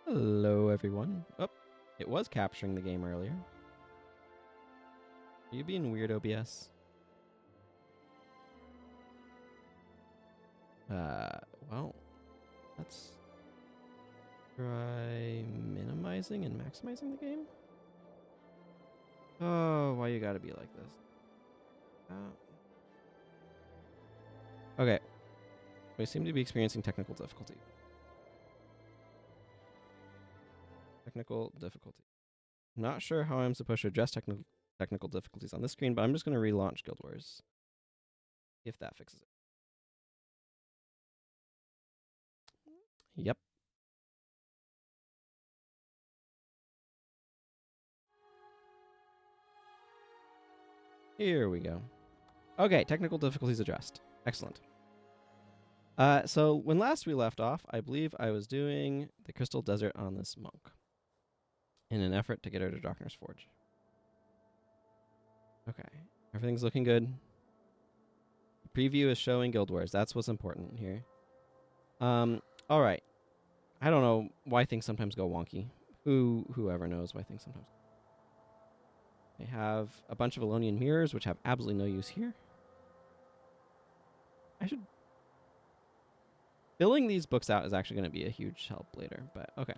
Hello, everyone. Oh, it was capturing the game earlier. Are you being weird, OBS? Well, let's try minimizing and maximizing the game. Oh, why you gotta be like this? Okay. We seem to be experiencing technical difficulty. I'm not sure how I'm supposed to address technical difficulties on this screen, but I'm just going to relaunch Guild Wars. If that fixes it. Yep. Here we go. Okay, technical difficulties addressed. Excellent. So when last we left off, I believe I was doing the Crystal Desert on this monk in an effort to get her to Droknar's Forge. Okay, everything's looking good. The preview is showing Guild Wars. That's what's important here. All right. I don't know why things sometimes go wonky. Whoever knows why things sometimes. They have a bunch of Elonian mirrors, which have absolutely no use here. Filling these books out is actually going to be a huge help later, but okay.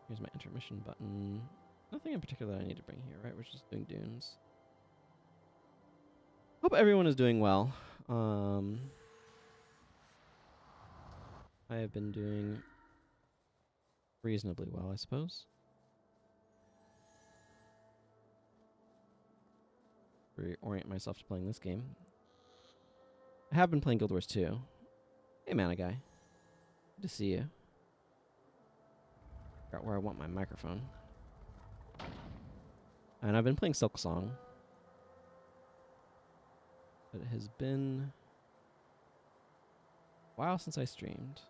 Here's my intermission button. Nothing in particular that I need to bring here, right? We're just doing dunes. Hope everyone is doing well. I have been doing reasonably well, I suppose. Reorient myself to playing this game. I have been playing Guild Wars 2. Hey, Mana Guy. Good to see you. Got where I want my microphone. And I've been playing Silk Song. But it has been a while since I streamed.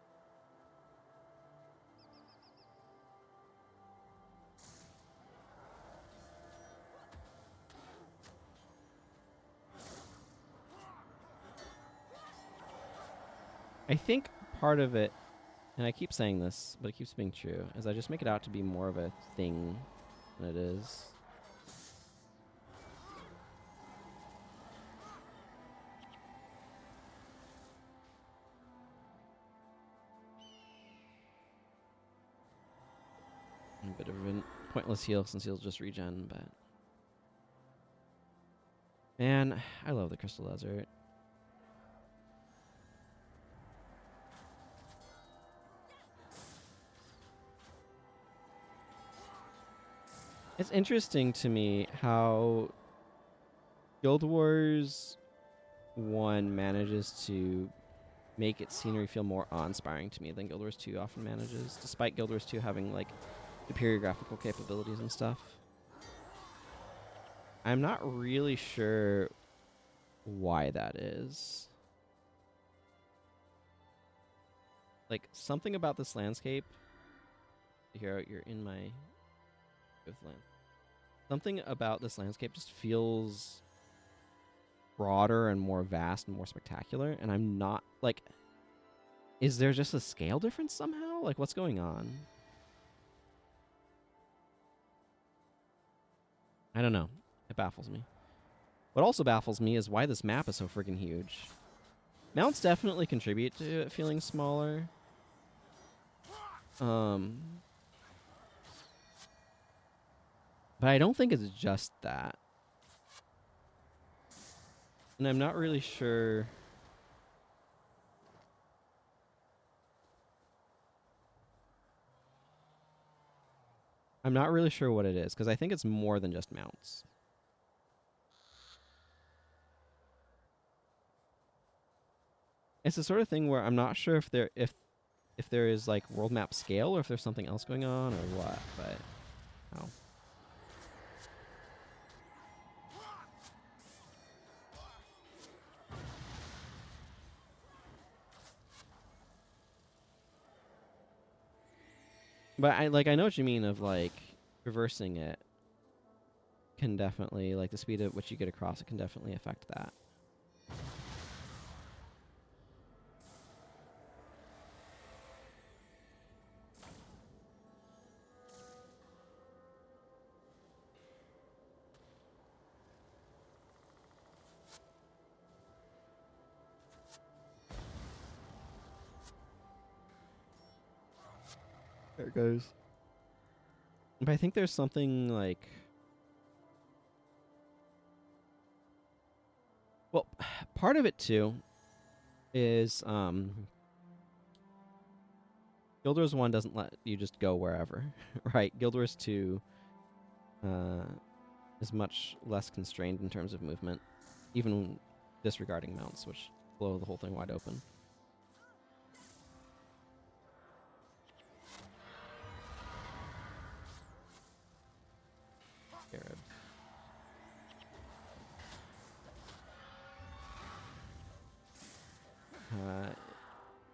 I think part of it, and I keep saying this, but it keeps being true, is I just make it out to be more of a thing than it is. A bit of a pointless heal since he'll just regen, but... Man, I love the Crystal Desert. It's interesting to me how Guild Wars 1 manages to make its scenery feel more awe-inspiring to me than Guild Wars 2 often manages, despite Guild Wars 2 having, like, superior graphical capabilities and stuff. I'm not really sure why that is. Like, something about this landscape... Here, you're in my... land. Something about this landscape just feels broader and more vast and more spectacular, and I'm not, like... Is there just a scale difference somehow? Like, what's going on? I don't know. It baffles me. What also baffles me is why this map is so freaking huge. Mounts definitely contribute to it feeling smaller. But I don't think it's just that. And I'm not really sure... I'm not really sure what it is, because I think it's more than just mounts. It's the sort of thing where I'm not sure if there is like world map scale or if there's something else going on or what, but oh. But I know what you mean of like reversing it can definitely, like the speed at which you get across it can definitely affect that. There it goes. But I think there's something like, well, part of it too is Guild Wars 1 doesn't let you just go wherever, right? Guild Wars 2 uh, is much less constrained in terms of movement, even disregarding mounts, which blow the whole thing wide open. Scarab.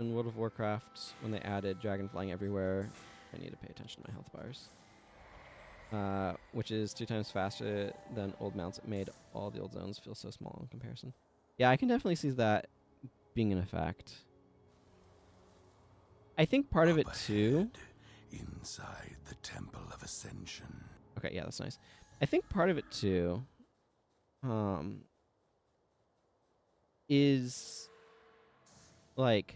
In World of Warcraft, when they added dragon flying everywhere, I need to pay attention to my health bars. Which is 2 times faster than old mounts. It made all the old zones feel so small in comparison. Yeah, I can definitely see that being an effect. I think part of it too. Inside the Temple of Ascension. Okay, yeah, that's nice. I think part of it too is like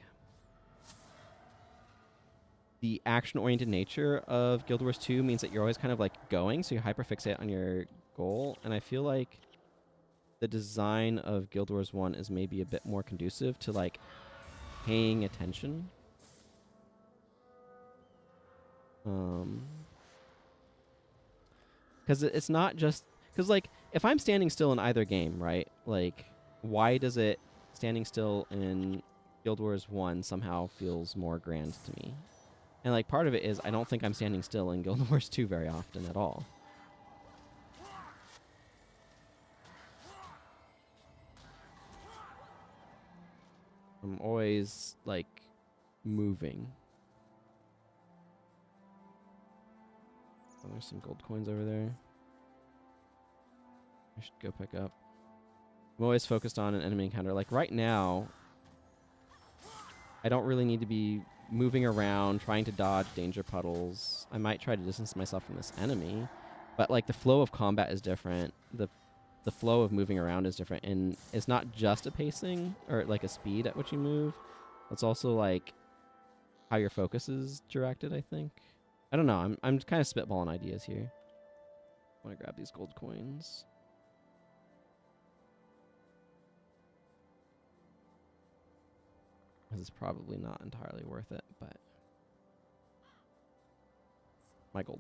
the action-oriented nature of Guild Wars 2 means that you're always kind of like going, so you hyperfixate on your goal, and I feel like the design of Guild Wars 1 is maybe a bit more conducive to like paying attention. Because it's not just, because like if I'm standing still in either game, right, like why does it standing still in Guild Wars 1 somehow feels more grand to me? And like part of it is I don't think I'm standing still in Guild Wars 2 very often at all. I'm always like moving. Oh, there's some gold coins over there. I should go pick up. I'm always focused on an enemy encounter. Like right now, I don't really need to be moving around, trying to dodge danger puddles. I might try to distance myself from this enemy, but like the flow of combat is different. The flow of moving around is different, and it's not just a pacing or like a speed at which you move. It's also like how your focus is directed, I think. I don't know. I'm kind of spitballing ideas here. I want to grab these gold coins. This is probably not entirely worth it, but my gold.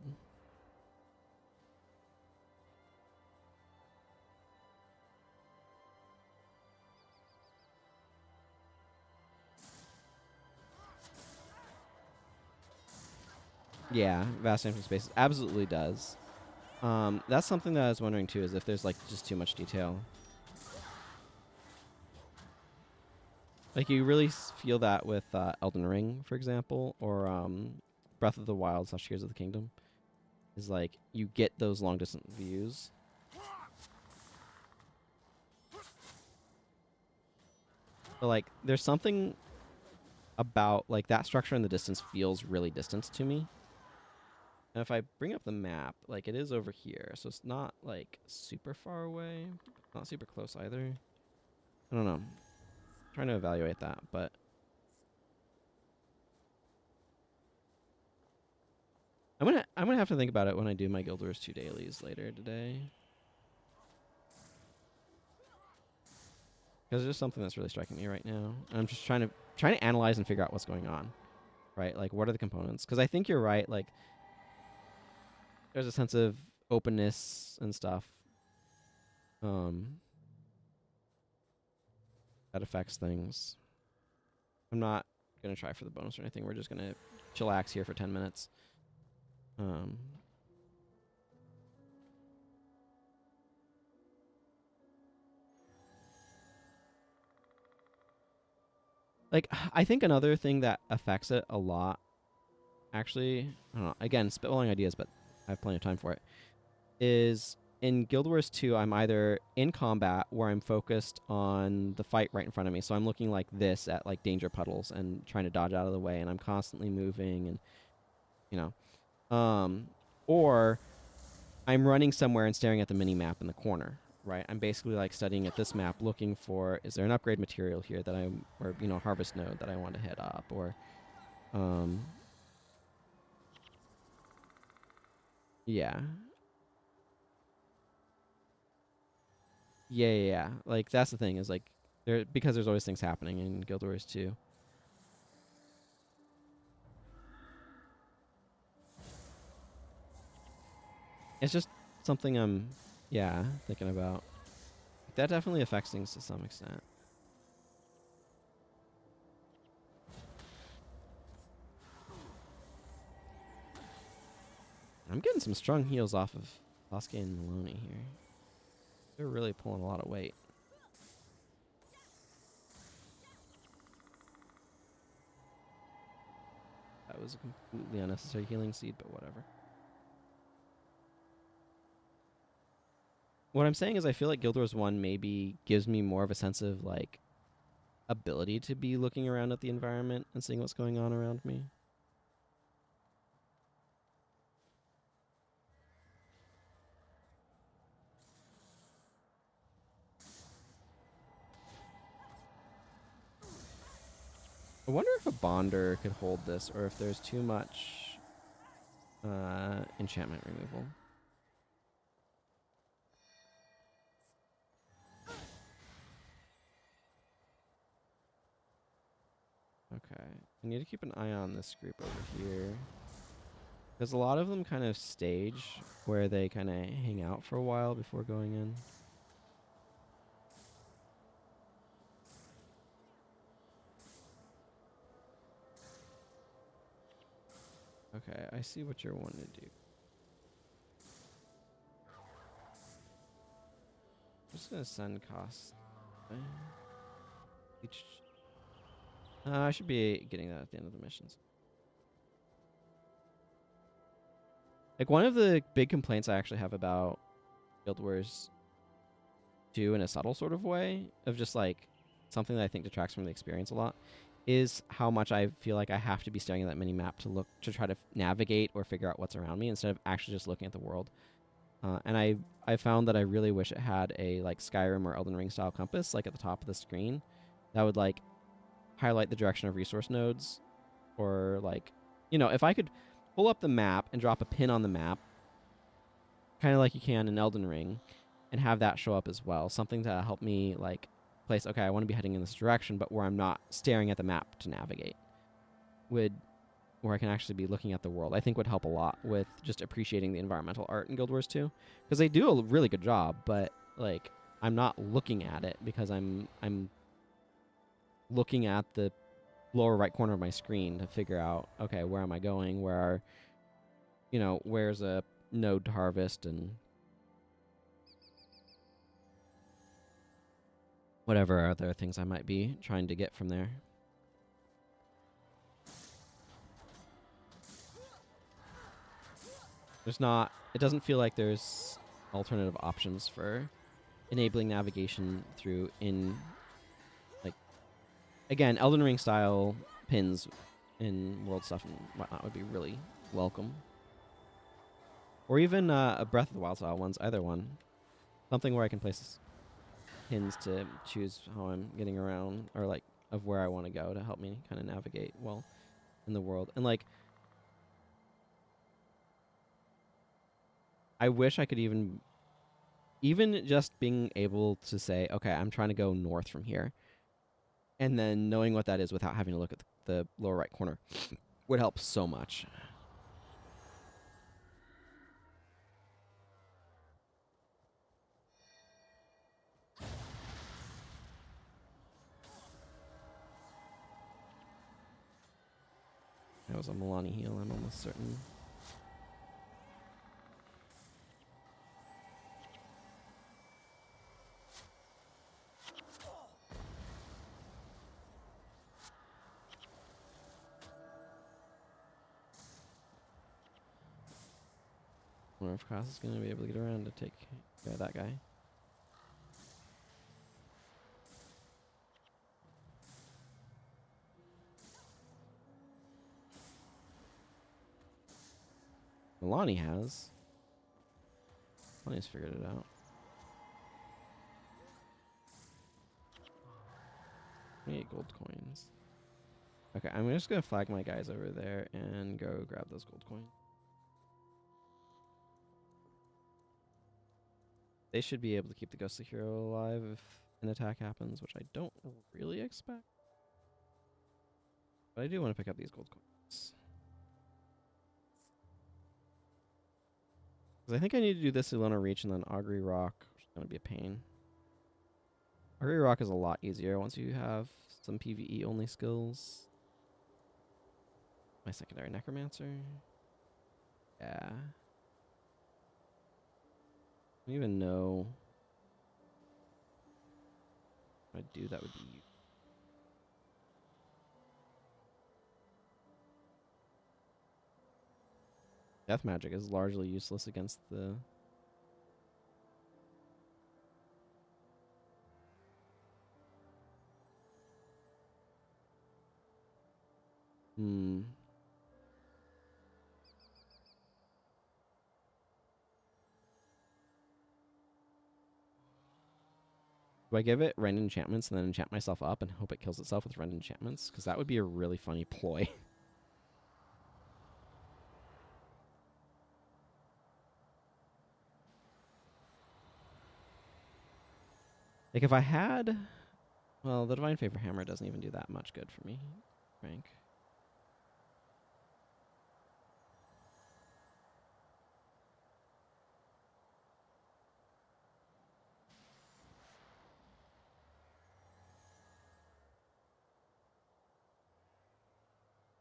Yeah, vast empty spaces absolutely does. That's something that I was wondering too, is if there's like just too much detail. Like you really feel that with Elden Ring, for example, or Breath of the Wild / Tears of the Kingdom. Is like you get those long distance views. But like there's something about like that structure in the distance feels really distant to me. And if I bring up the map, like it is over here, so it's not like super far away, not super close either. I don't know. I'm trying to evaluate that, but I'm gonna have to think about it when I do my Guild Wars 2 dailies later today. Because there's something that's really striking me right now. And I'm just trying to analyze and figure out what's going on. Right? Like what are the components? Because I think you're right, like there's a sense of openness and stuff. That affects things. I'm not gonna try for the bonus or anything. We're just gonna chillax here for 10 minutes. Like I think another thing that affects it a lot, actually, I don't know. Again, spitballing ideas, but I have plenty of time for it. Is in Guild Wars 2, I'm either in combat where I'm focused on the fight right in front of me, so I'm looking like this at like danger puddles and trying to dodge out of the way, and I'm constantly moving, and you know, or I'm running somewhere and staring at the mini map in the corner. Right, I'm basically like studying at this map, looking for is there an upgrade material here that I'm, or harvest node that I want to hit up, or Yeah. Yeah. Like that's the thing is like because there's always things happening in Guild Wars 2. It's just something I'm thinking about. That definitely affects things to some extent. I'm getting some strong heals off of Sasuke and Maloney here. They're really pulling a lot of weight. That was a completely unnecessary healing seed, but whatever. What I'm saying is I feel like Guild Wars 1 maybe gives me more of a sense of like ability to be looking around at the environment and seeing what's going on around me. I wonder if a bonder could hold this or if there's too much enchantment removal. Okay. I need to keep an eye on this group over here. Because a lot of them kind of stage where they kind of hang out for a while before going in. Okay, I see what you're wanting to do. I'm just going to send costs. Each. I should be getting that at the end of the missions. Like, one of the big complaints I actually have about Guild Wars 2 in a subtle sort of way, of just like something that I think detracts from the experience a lot, is how much I feel like I have to be staring at that mini map to try to navigate or figure out what's around me instead of actually just looking at the world. And I found that I really wish it had a like Skyrim or Elden Ring style compass like at the top of the screen that would like highlight the direction of resource nodes, or like, if I could pull up the map and drop a pin on the map, kind of like you can in Elden Ring, and have that show up as well. Something to help me like place, okay, I want to be heading in this direction, but where I'm not staring at the map to navigate, would where I can actually be looking at the world, I think would help a lot with just appreciating the environmental art in Guild Wars 2, because they do a really good job, but like I'm not looking at it because I'm looking at the lower right corner of my screen to figure out, okay, where am I going? Where are, where's a node to harvest and whatever other things I might be trying to get from there. It doesn't feel like there's alternative options for enabling navigation through like, again, Elden Ring style pins in world stuff and whatnot would be really welcome. Or even a Breath of the Wild style ones, either one. Something where I can place pins to choose how I'm getting around, or like of where I want to go to help me kind of navigate well in the world. And like, I wish I could even just being able to say, okay, I'm trying to go north from here, and then knowing what that is without having to look at the lower right corner would help so much. That was a Milani heal, I'm almost certain. I wonder if Cross is going to be able to get around to take care of that guy. Milani has. Milani's figured it out. 28 gold coins. Okay, I'm just going to flag my guys over there and go grab those gold coins. they should be able to keep the ghostly hero alive if an attack happens, which I don't really expect. But I do want to pick up these gold coins. Because I think I need to do this Ilona Reach and then Augury Rock, which is going to be a pain. Augury Rock is a lot easier once you have some PvE only skills. My secondary Necromancer. Yeah. I don't even know what I'd do that would be. Death magic is largely useless against the... Hmm. Do I give it rend enchantments and then enchant myself up and hope it kills itself with rend enchantments? Because that would be a really funny ploy. Like if I had... Well, the Divine Favor Hammer doesn't even do that much good for me, Frank.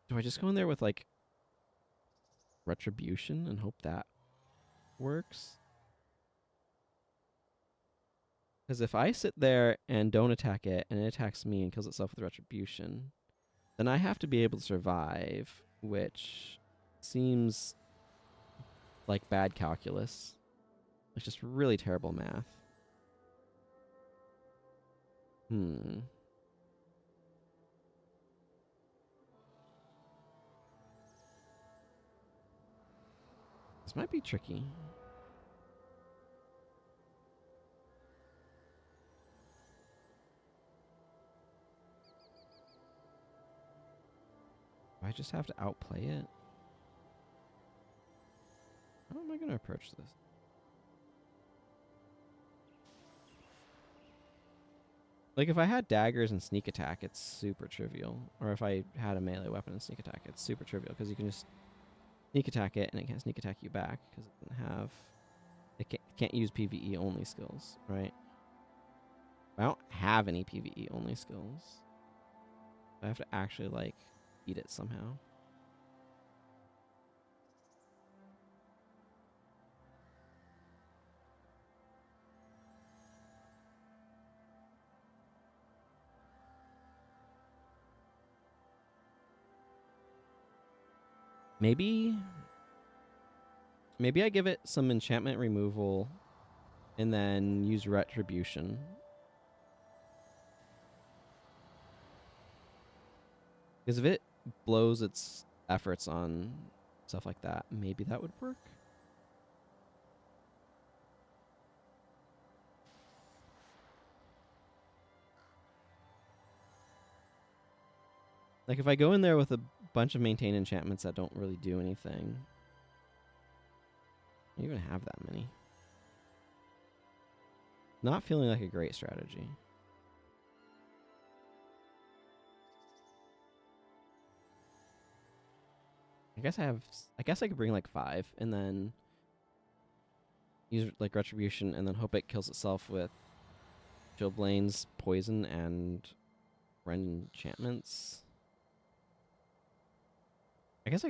Do I just go in there with, like, Retribution and hope that works? Because if I sit there and don't attack it, and it attacks me and kills itself with Retribution, then I have to be able to survive, which seems like bad calculus. It's just really terrible math. This might be tricky. Do I just have to outplay it? How am I going to approach this? Like, if I had daggers and sneak attack, it's super trivial. Or if I had a melee weapon and sneak attack, it's super trivial. Because you can just sneak attack it, and it can't sneak attack you back. Because it doesn't have... It can't use PvE only skills, right? I don't have any PvE only skills. I have to actually, like, beat it somehow. Maybe I give it some enchantment removal and then use Retribution. Because if it blows its efforts on stuff like that, maybe that would work. Like, if I go in there with a bunch of maintain enchantments that don't really do anything... I don't even have that many. Not feeling like a great strategy. I guess I could bring like 5 and then use like Retribution and then hope it kills itself with Chillblade's poison and rend enchantments. I guess I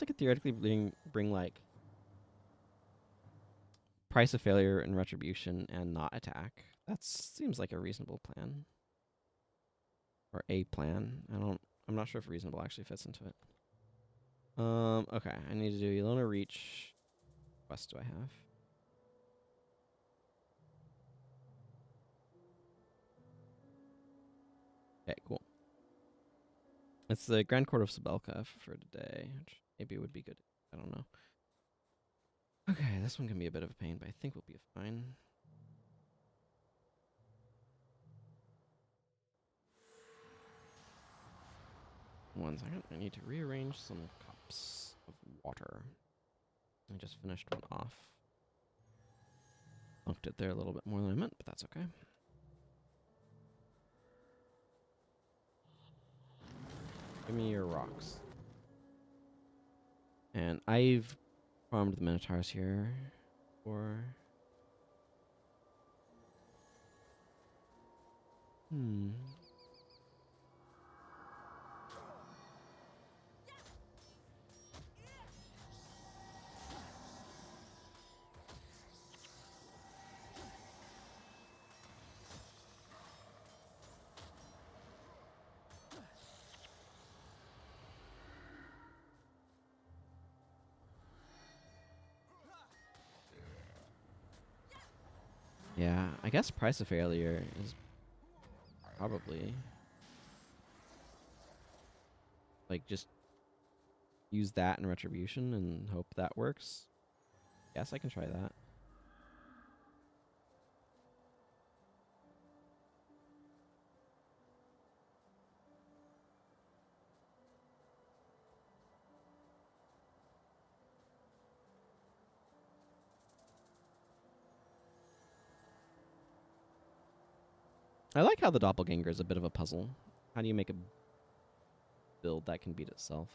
could theoretically bring like Price of Failure and Retribution and not attack. That seems like a reasonable plan. Or a plan. I'm not sure if reasonable actually fits into it. Okay, I need to do Ilona Reach. What quest do I have? Okay, cool. It's the Grand Court of Sibelka for today, which maybe would be good. I don't know. Okay, this one can be a bit of a pain, but I think we'll be fine. One second, I need to rearrange some cups of water. I just finished one off. Funked it there a little bit more than I meant, but that's okay. Give me your rocks. And I've farmed the Minotaurs here for... Yeah, I guess price of failure is probably... like, just use that in retribution and hope that works. Guess I can try that. I like how the doppelganger is a bit of a puzzle. How do you make a build that can beat itself?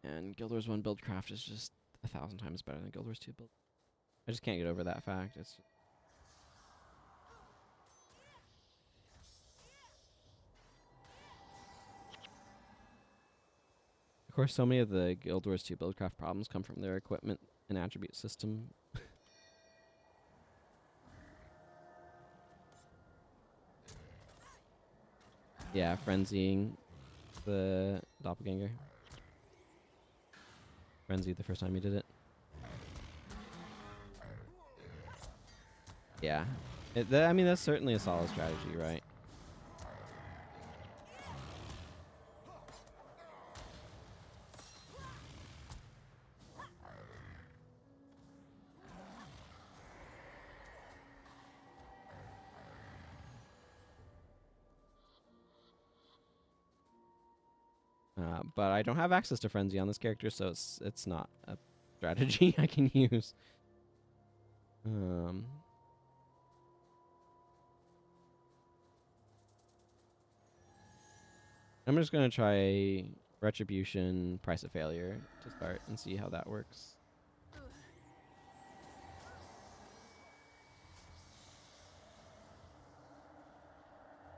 And Guild Wars 1 buildcraft is just 1,000 times better than Guild Wars 2 build. I just can't get over that fact. It's... Of course, so many of the Guild Wars 2 buildcraft problems come from their equipment and attribute system. Yeah, frenzying the doppelganger. Frenzy the first time you did it. Yeah. I mean, that's certainly a solid strategy, right? But I don't have access to frenzy on this character, so it's not a strategy I can use. I'm just gonna try retribution, price of failure to start and see how that works.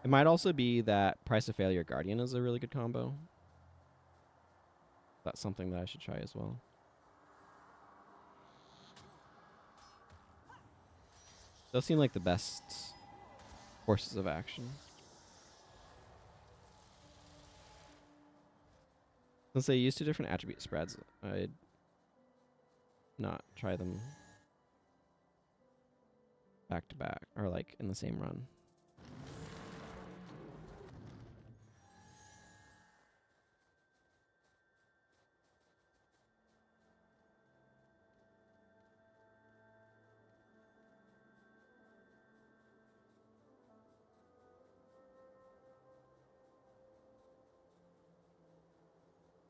It might also be that price of failure guardian is a really good combo. That's something that I should try as well. Those seem like the best courses of action. Since they use 2 different attribute spreads, I'd not try them back to back or like in the same run.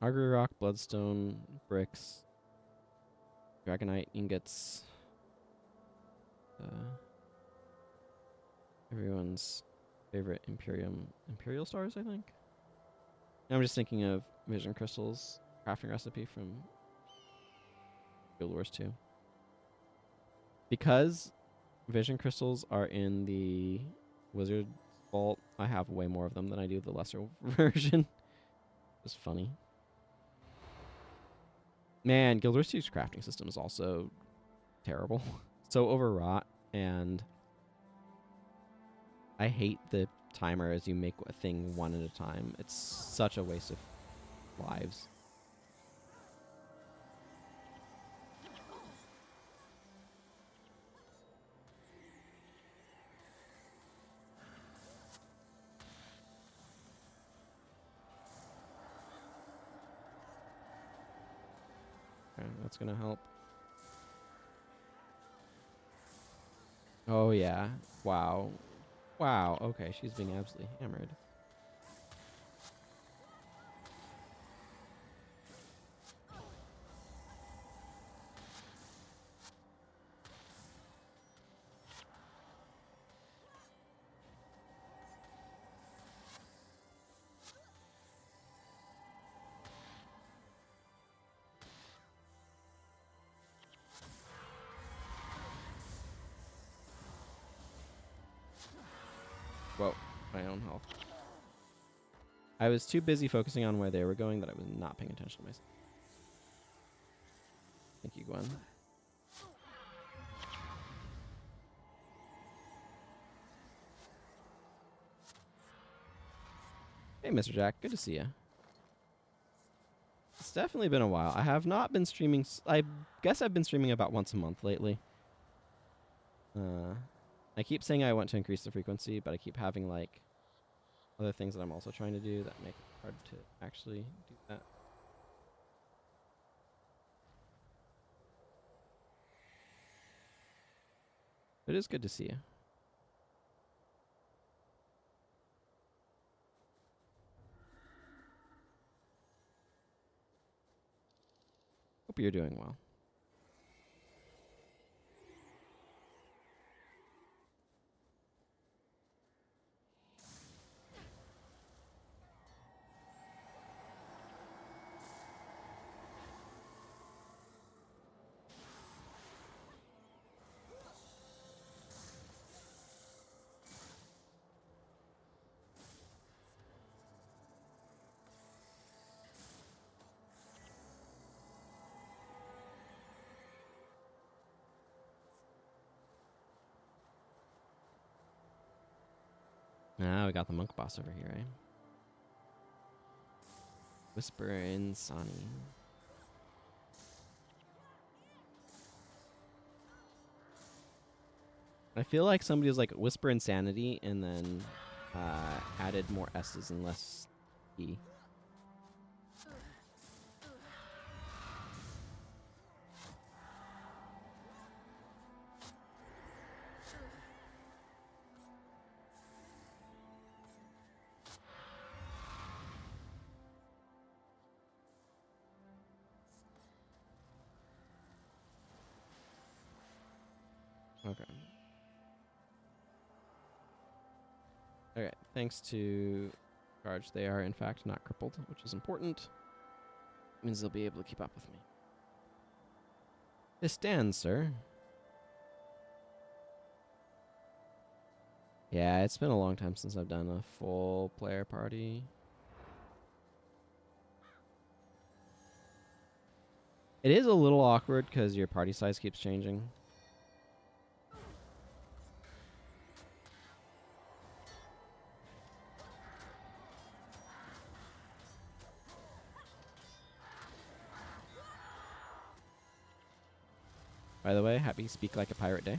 Argry Rock, Bloodstone, Bricks, Dragonite, Ingots. Everyone's favorite Imperial Stars, I think. I'm just thinking of Vision Crystals crafting recipe from Guild Wars 2. Because Vision Crystals are in the Wizard Vault, I have way more of them than I do the lesser version. It's funny. Man, Guild Wars 2's crafting system is also terrible. So overwrought, and I hate the timer as you make a thing one at a time. It's such a waste of lives. that's gonna help. Oh yeah. Wow. Wow. Okay, she's being absolutely hammered. Whoa, my own health. I was too busy focusing on where they were going that I was not paying attention to myself. Thank you, Gwen. Hey, Mr. Jack. Good to see you. It's definitely been a while. I have not been streaming. I guess I've been streaming about once a month lately. I keep saying I want to increase the frequency, but I keep having, like, other things that I'm also trying to do that make it hard to actually do that. It is good to see you. Hope you're doing well. Ah, we got the monk boss over here, eh? Whisper in Sani. I feel like somebody was like Whisper Insanity and then added more S's and less E. Okay. Okay, thanks to Charge, they are in fact not crippled, which is important. Means they'll be able to keep up with me. This stands, sir. Yeah, it's been a long time since I've done a full player party. It is a little awkward because your party size keeps changing. By the way, happy Speak Like a Pirate Day.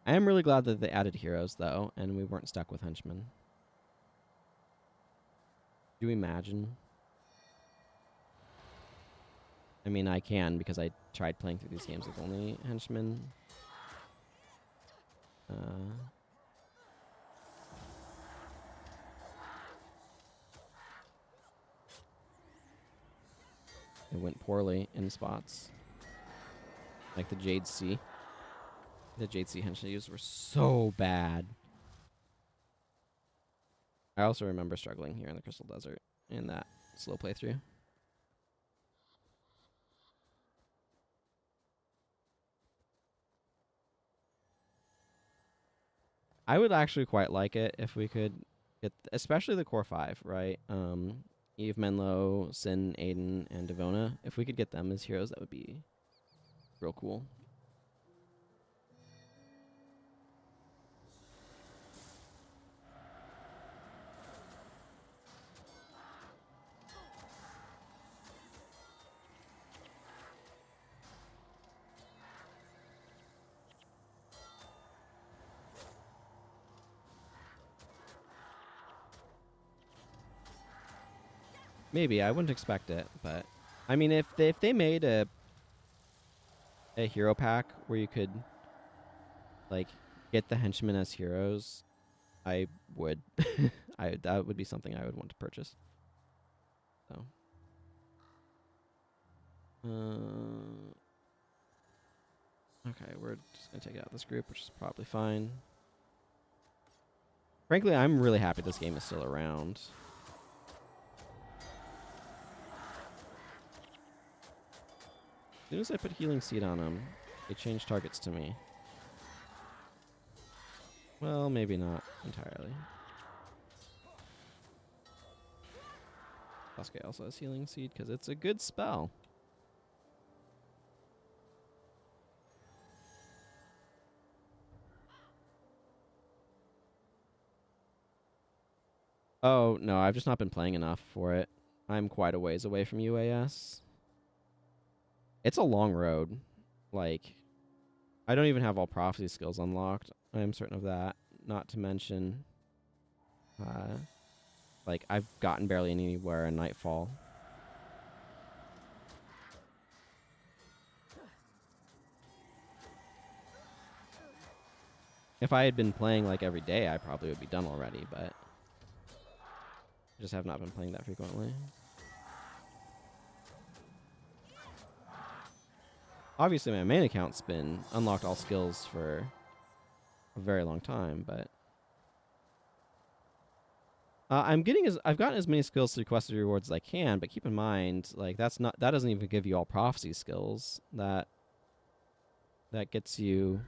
I am really glad that they added heroes, though, and we weren't stuck with henchmen. Do you imagine? I mean, I can because I tried playing through these games with only henchmen. It went poorly in spots. Like the Jade Sea. The Jade Sea henchmen used were so bad. I also remember struggling here in the Crystal Desert in that slow playthrough. I would actually quite like it if we could get, especially the core 5, right? Eve, Menlo, Sin, Aiden, and Devona. If we could get them as heroes, that would be real cool. Maybe I wouldn't expect it, but I mean, if they made a hero pack where you could like get the henchmen as heroes, I would. That would be something I would want to purchase. So, okay, we're just gonna take out this group, which is probably fine. Frankly, I'm really happy this game is still around. As soon as I put Healing Seed on them, they change targets to me. Well, maybe not entirely. Sasuke also has Healing Seed because it's a good spell. Oh, no, I've just not been playing enough for it. I'm quite a ways away from UAS. It's a long road. Like, I don't even have all prophecy skills unlocked. I am certain of that. Not to mention, like, I've gotten barely anywhere in Nightfall. If I had been playing, like, every day, I probably would be done already, but I just have not been playing that frequently. Obviously, my main account's been unlocked all skills for a very long time, but I've gotten as many skills through quested rewards as I can. But keep in mind, like that doesn't even give you all prophecy skills. That gets you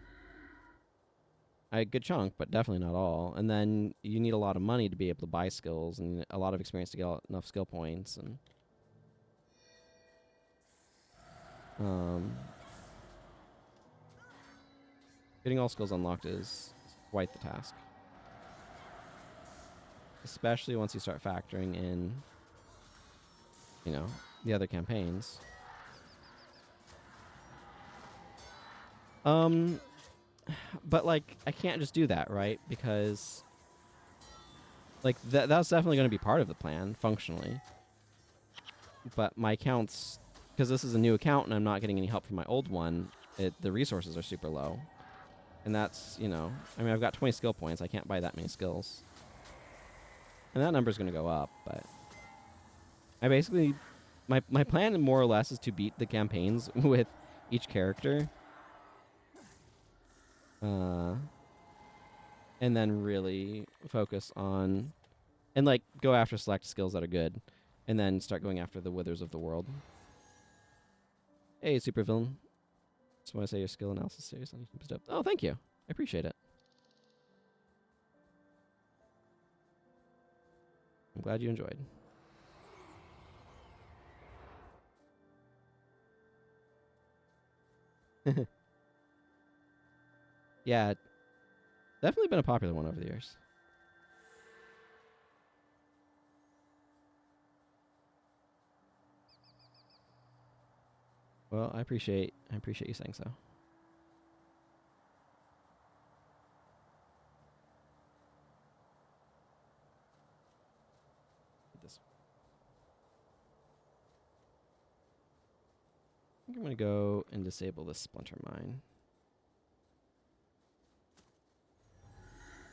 a good chunk, but definitely not all. And then you need a lot of money to be able to buy skills, and a lot of experience to get enough skill points. And getting all skills unlocked is quite the task. Especially once you start factoring in, the other campaigns. But like I can't just do that, right? Because like that's definitely going to be part of the plan functionally. But my accounts, because this is a new account and I'm not getting any help from my old one, the resources are super low. And that's, I mean, I've got 20 skill points. I can't buy that many skills. And that number's going to go up, but I basically, my plan more or less is to beat the campaigns with each character. And then really focus on, and like go after select skills that are good, and then start going after the withers of the world. Hey, supervillain. Just want to say your skill analysis series on YouTube is dope. Oh, thank you. I appreciate it. I'm glad you enjoyed. Yeah, definitely been a popular one over the years. Well, I appreciate you saying so. This. I think I'm gonna go and disable this splinter mine.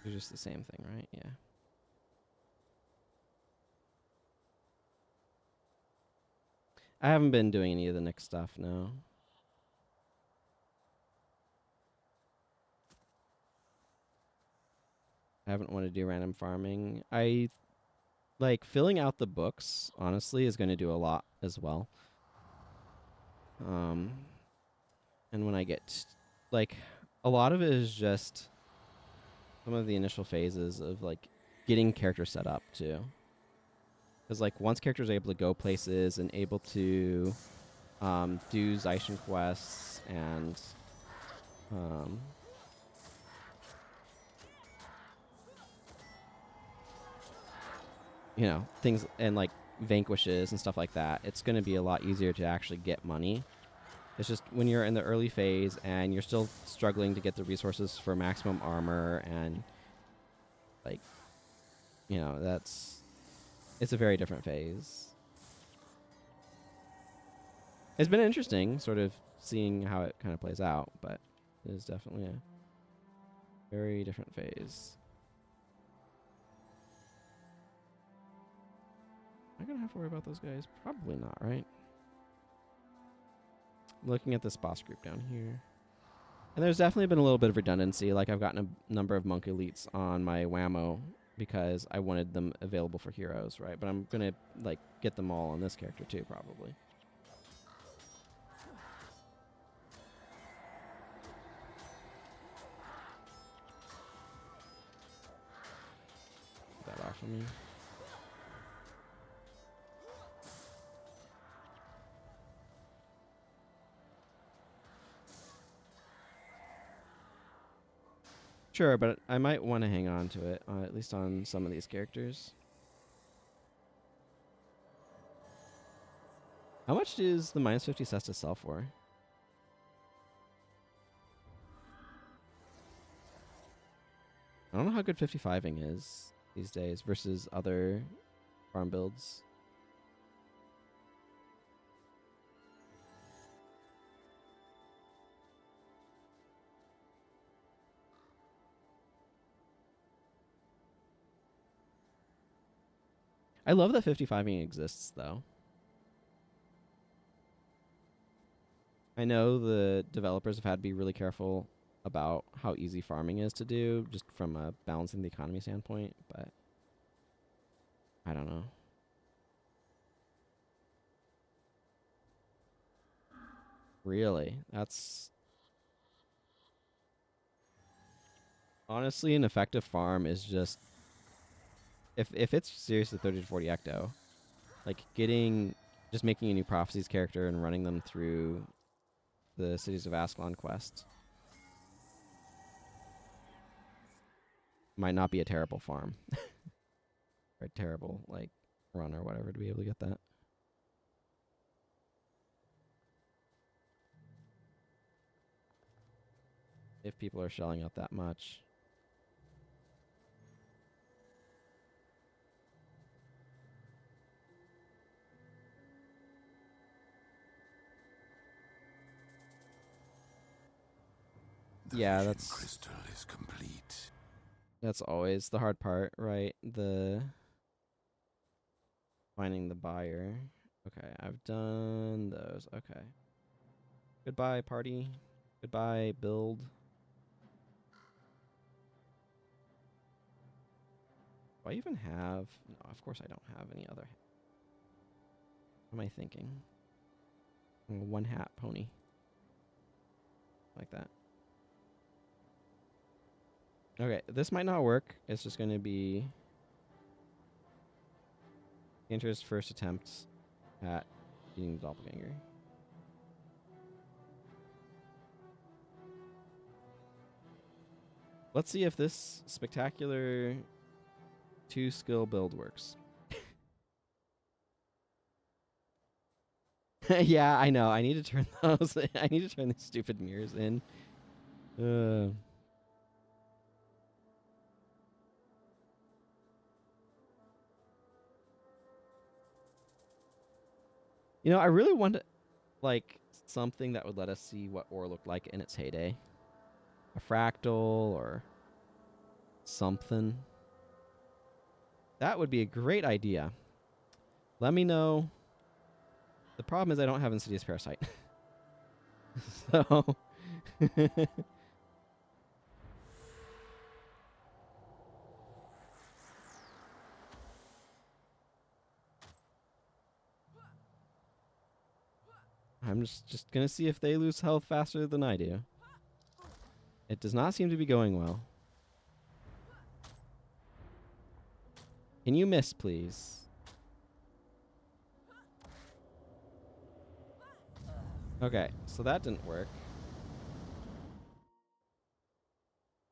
It's just the same thing, right? Yeah. I haven't been doing any of the Nick stuff, no. I haven't wanted to do random farming. I like filling out the books, honestly, is going to do a lot as well. And when I get like a lot of it is just some of the initial phases of like getting characters set up too. Because like once characters are able to go places and able to do Zaishin quests and things and like vanquishes and stuff like that, it's going to be a lot easier to actually get money. It's just when you're in the early phase and you're still struggling to get the resources for maximum armor and like, it's a very different phase. It's been interesting, sort of seeing how it kind of plays out, but it is definitely a very different phase. Am I gonna have to worry about those guys? Probably not, right? Looking at this boss group down here. And there's definitely been a little bit of redundancy. Like, I've gotten a number of monk elites on my whammo because I wanted them available for heroes, right? But I'm gonna, like, get them all on this character too, probably. Get that off of me. Sure, but I might want to hang on to it, at least on some of these characters. How much does the minus 50 Cesta sell for? I don't know how good 55ing is these days versus other farm builds. I love that 55ing exists, though. I know the developers have had to be really careful about how easy farming is to do, just from a balancing the economy standpoint, but I don't know. Really? That's honestly an effective farm is just if it's seriously 30 to 40 ecto, like just making a new prophecies character and running them through the Cities of Ascalon quest might not be a terrible farm. Or a terrible, like, run or whatever to be able to get that. If people are shelling out that much. The Yeah, vision crystal is complete. that's always the hard part, right? The finding the buyer. Okay, I've done those. Okay. Goodbye, party. Goodbye, build. Do I even have... No, of course I don't have any other... What am I thinking? One hat pony. Like that. Okay, this might not work. It's just going to be... Intra's first attempt at beating the doppelganger. Let's see if this spectacular 2-skill build works. Yeah, I know. I need to turn those. I need to turn these stupid mirrors in. You know, I really want like something that would let us see what ore looked like in its heyday. A fractal or something. That would be a great idea. Let me know. The problem is I don't have Insidious Parasite. So I'm just gonna see if they lose health faster than I do. It does not seem to be going well. Can you miss, please? Okay, so that didn't work.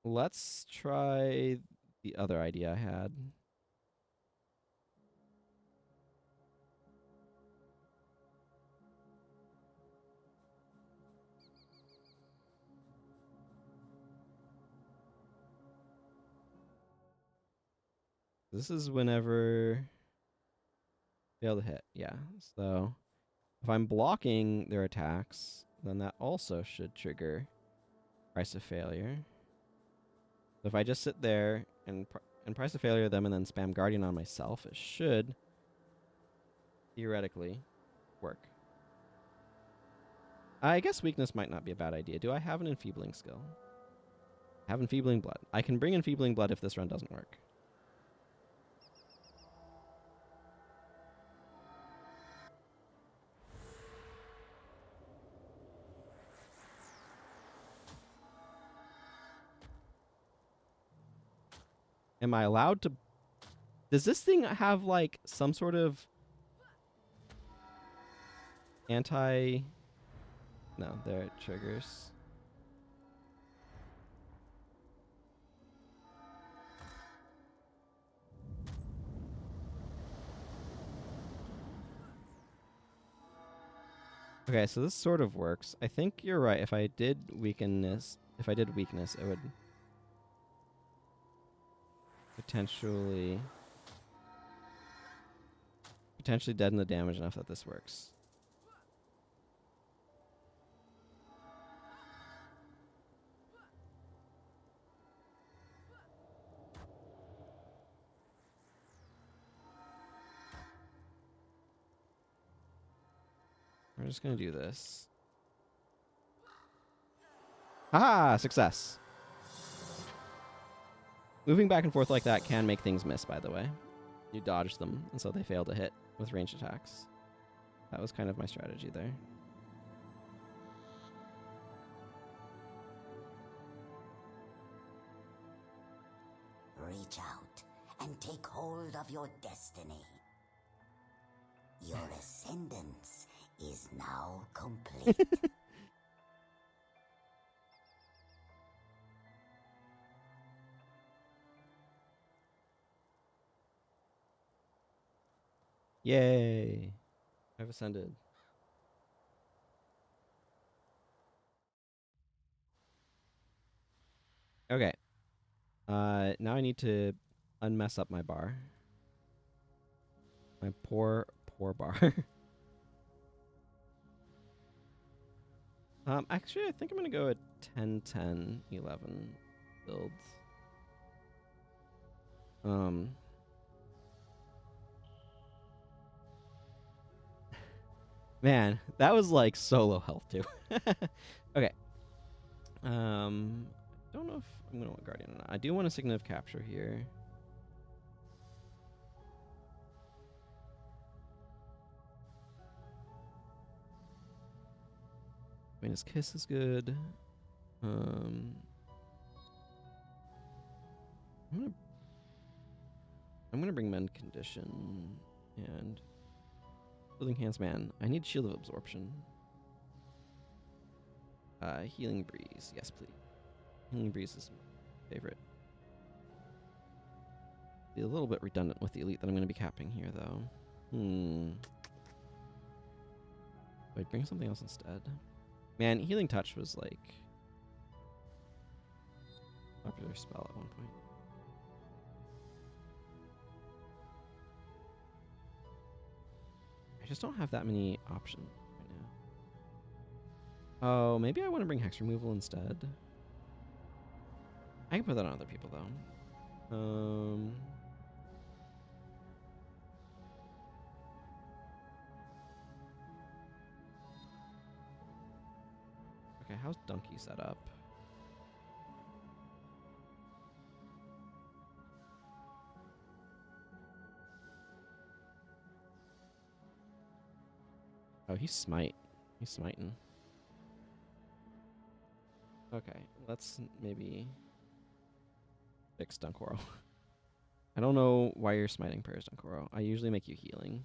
Let's try the other idea I had. This is whenever fail to hit. Yeah. So If I'm blocking their attacks, then that also should trigger Price of Failure. So if I just sit there and Price of Failure them and then spam Guardian on myself, it should theoretically work. I guess Weakness might not be a bad idea. Do I have an Enfeebling skill? I have Enfeebling Blood. I can bring Enfeebling Blood if this run doesn't work. Am I allowed to... Does this thing have, like, some sort of anti... No, there it triggers. Okay, so this sort of works. I think you're right. If I did weakness, it would potentially deaden the damage enough that this works. We're just gonna do this. Ah, success. Moving back and forth like that can make things miss, by the way. You dodge them, and so they fail to hit with ranged attacks. That was kind of my strategy there. Reach out and take hold of your destiny. Your ascendance is now complete. Yay! I've ascended. Okay. Now I need to unmess up my bar. My poor bar. Actually, I think I'm gonna go at 10, 10, 11 builds. Man, that was like solo health too. Okay. Don't know if I'm gonna want Guardian or not. I do want a Signet of Capture here. Venus Kiss is good. I'm gonna bring Mend Condition and Healing Hands. Man, I need Shield of Absorption. Healing Breeze, yes please. Healing Breeze is my favorite. Be a little bit redundant with the elite that I'm gonna be capping here though. Wait, bring something else instead. Man, Healing Touch was like a popular spell at one point. I just don't have that many options right now. Oh, maybe I want to bring Hex Removal instead. I can put that on other people though. Okay, how's Donkey set up? Oh, he's smite. He's smiting. Okay, let's maybe fix Dunkoro. I don't know why you're smiting prayers, Dunkoro. I usually make you healing.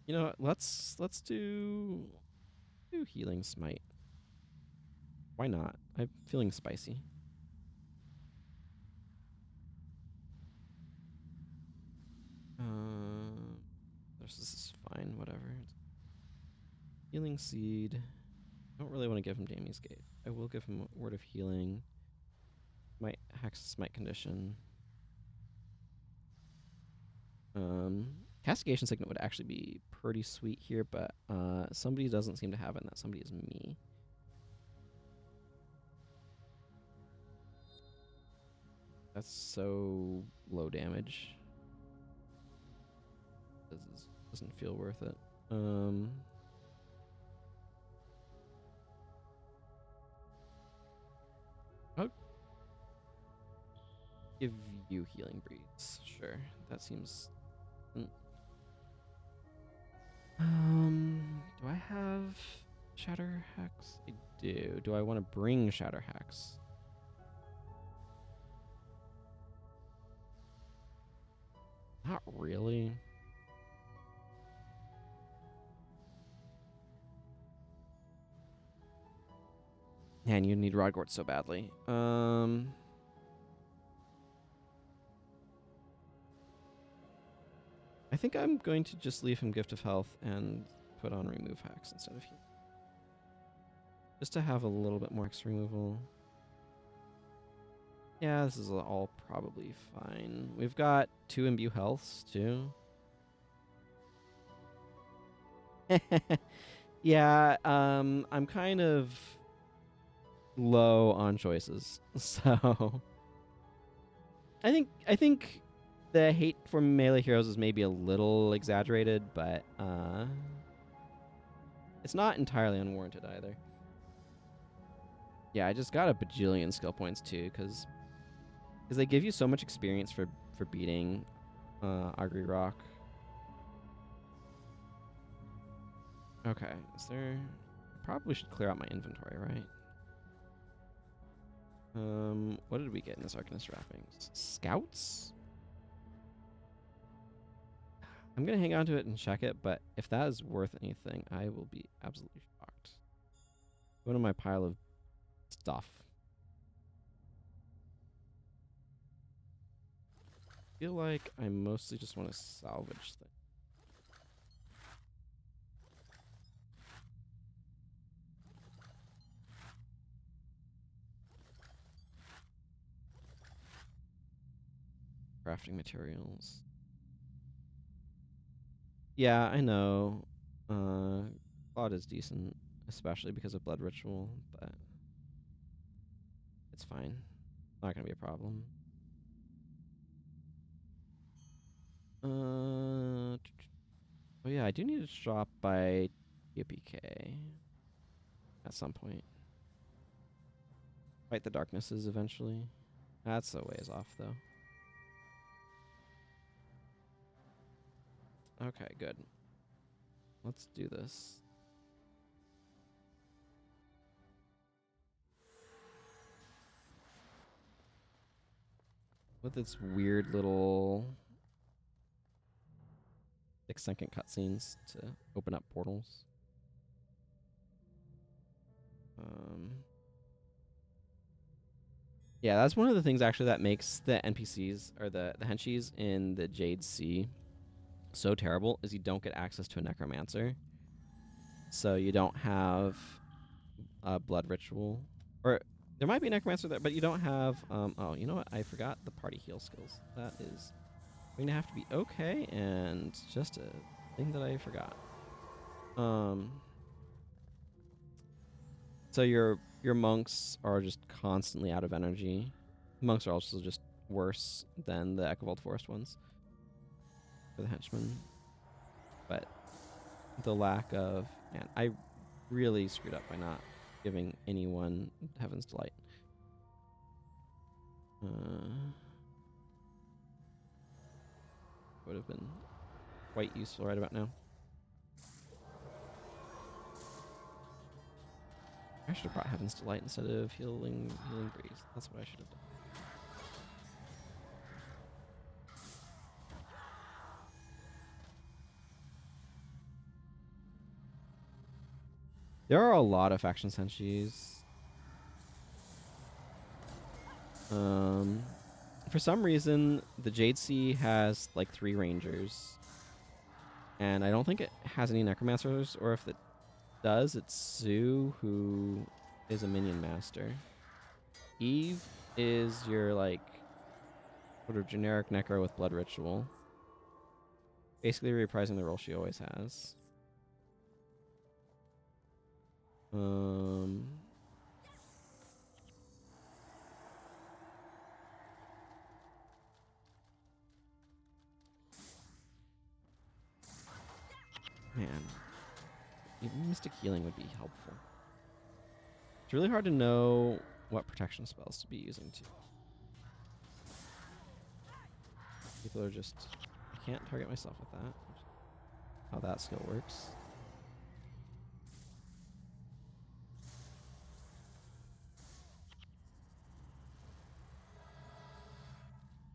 You know what? Let's do healing smite. Why not? I'm feeling spicy. This is fine, whatever. Healing Seed. I don't really want to give him Dami's Gate. I will give him a Word of Healing. Might Hex Smite condition. Castigation Signet would actually be pretty sweet here, but somebody doesn't seem to have it, and that somebody is me. That's so low damage. This doesn't feel worth it. I'll give you Healing Breeze. Sure, that seems. Do I have Shatter Hex? I do. Do I want to bring Shatter Hex? Not really. Man, you need Rodgort so badly. I think I'm going to just leave him Gift of Health and put on Remove Hex instead of heal. Just to have a little bit more Hex removal. Yeah, this is all probably fine. We've got 2 Imbue Healths, too. Yeah, I'm kind of low on choices. So I think the hate for melee heroes is maybe a little exaggerated, but it's not entirely unwarranted either. Yeah, I just got a bajillion skill points too, because they give you so much experience for beating Augury Rock. Okay, is there? Probably should clear out my inventory, right? What did we get in this Arcanist Wrappings? Scouts? I'm gonna hang on to it and check it, but if that is worth anything, I will be absolutely shocked. Go to my pile of stuff. I feel like I mostly just want to salvage things. Crafting materials. Yeah, I know. Claude is decent, especially because of Blood Ritual, but it's fine. Not gonna be a problem. Oh yeah, I do need to drop by TPK at some point. Fight the Darknesses eventually. That's a ways off though. Okay, good. Let's do this. With its weird little 6-second cutscenes to open up portals. Yeah, that's one of the things actually that makes the NPCs or the henchies in the Jade Sea so terrible is you don't get access to a necromancer. So you don't have a blood ritual. Or there might be a necromancer there, but you don't have oh, you know what? I forgot the party heal skills. That is going to have to be okay and just a thing that I forgot. So your monks are just constantly out of energy. Monks are also just worse than the Echovold Forest ones for the henchmen. But the lack of... Man, I really screwed up by not giving anyone Heaven's Delight. Would have been quite useful right about now. I should have brought Heaven's Delight instead of Healing Breeze. That's what I should have done. There are a lot of faction senshis. For some reason, the Jade Sea has like 3 rangers. And I don't think it has any necromancers, or if it does, it's Sue, who is a minion master. Eve is your like sort of generic necro with blood ritual, basically reprising the role she always has. Man, even Mystic Healing would be helpful. It's really hard to know what protection spells to be using too. People are just... I can't target myself with that. How that skill works.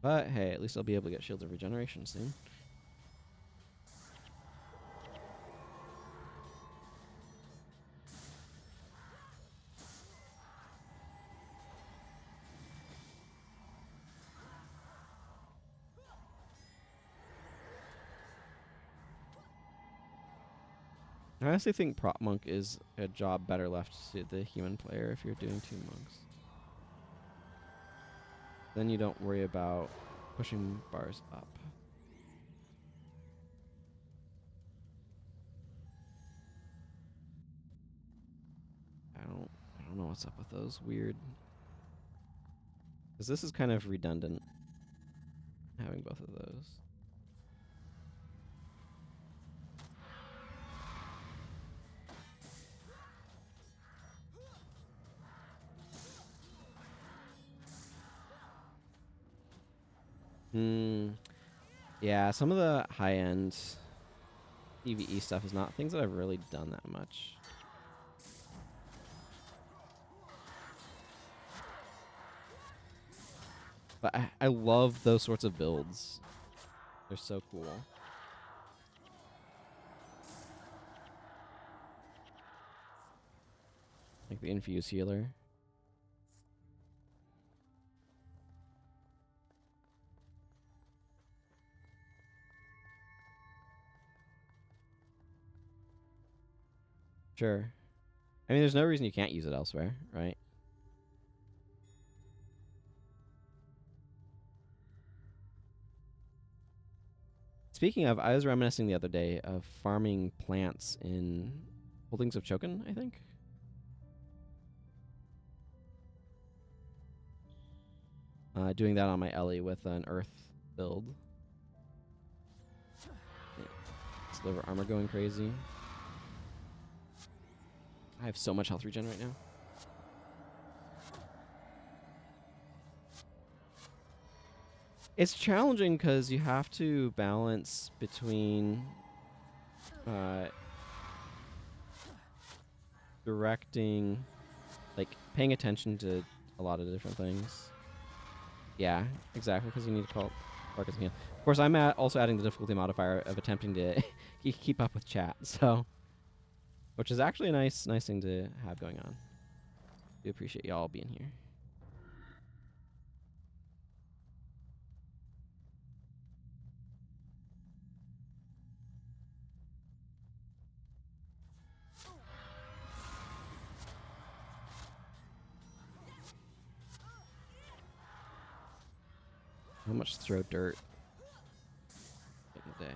But hey, at least I'll be able to get Shields of Regeneration soon. I honestly think Prop Monk is a job better left to the human player if you're doing 2 monks. Then you don't worry about pushing bars up. I don't know what's up with those weird... Because this is kind of redundant, having both of those. Yeah, some of the high-end PvE stuff is not things that I've really done that much. But I love those sorts of builds. They're so cool. Like the Infuse Healer. Sure. I mean, there's no reason you can't use it elsewhere, right? Speaking of, I was reminiscing the other day of farming plants in Holdings of Chokin, I think. Doing that on my Ellie with an Earth build. Sliver armor going crazy. I have so much health regen right now. It's challenging because you have to balance between directing, like paying attention to a lot of different things. Yeah, exactly, because you need to call focus again. Of course, I'm also adding the difficulty modifier of attempting to keep up with chat, so which is actually a nice thing to have going on. Do appreciate y'all being here. How much throw dirt in a day?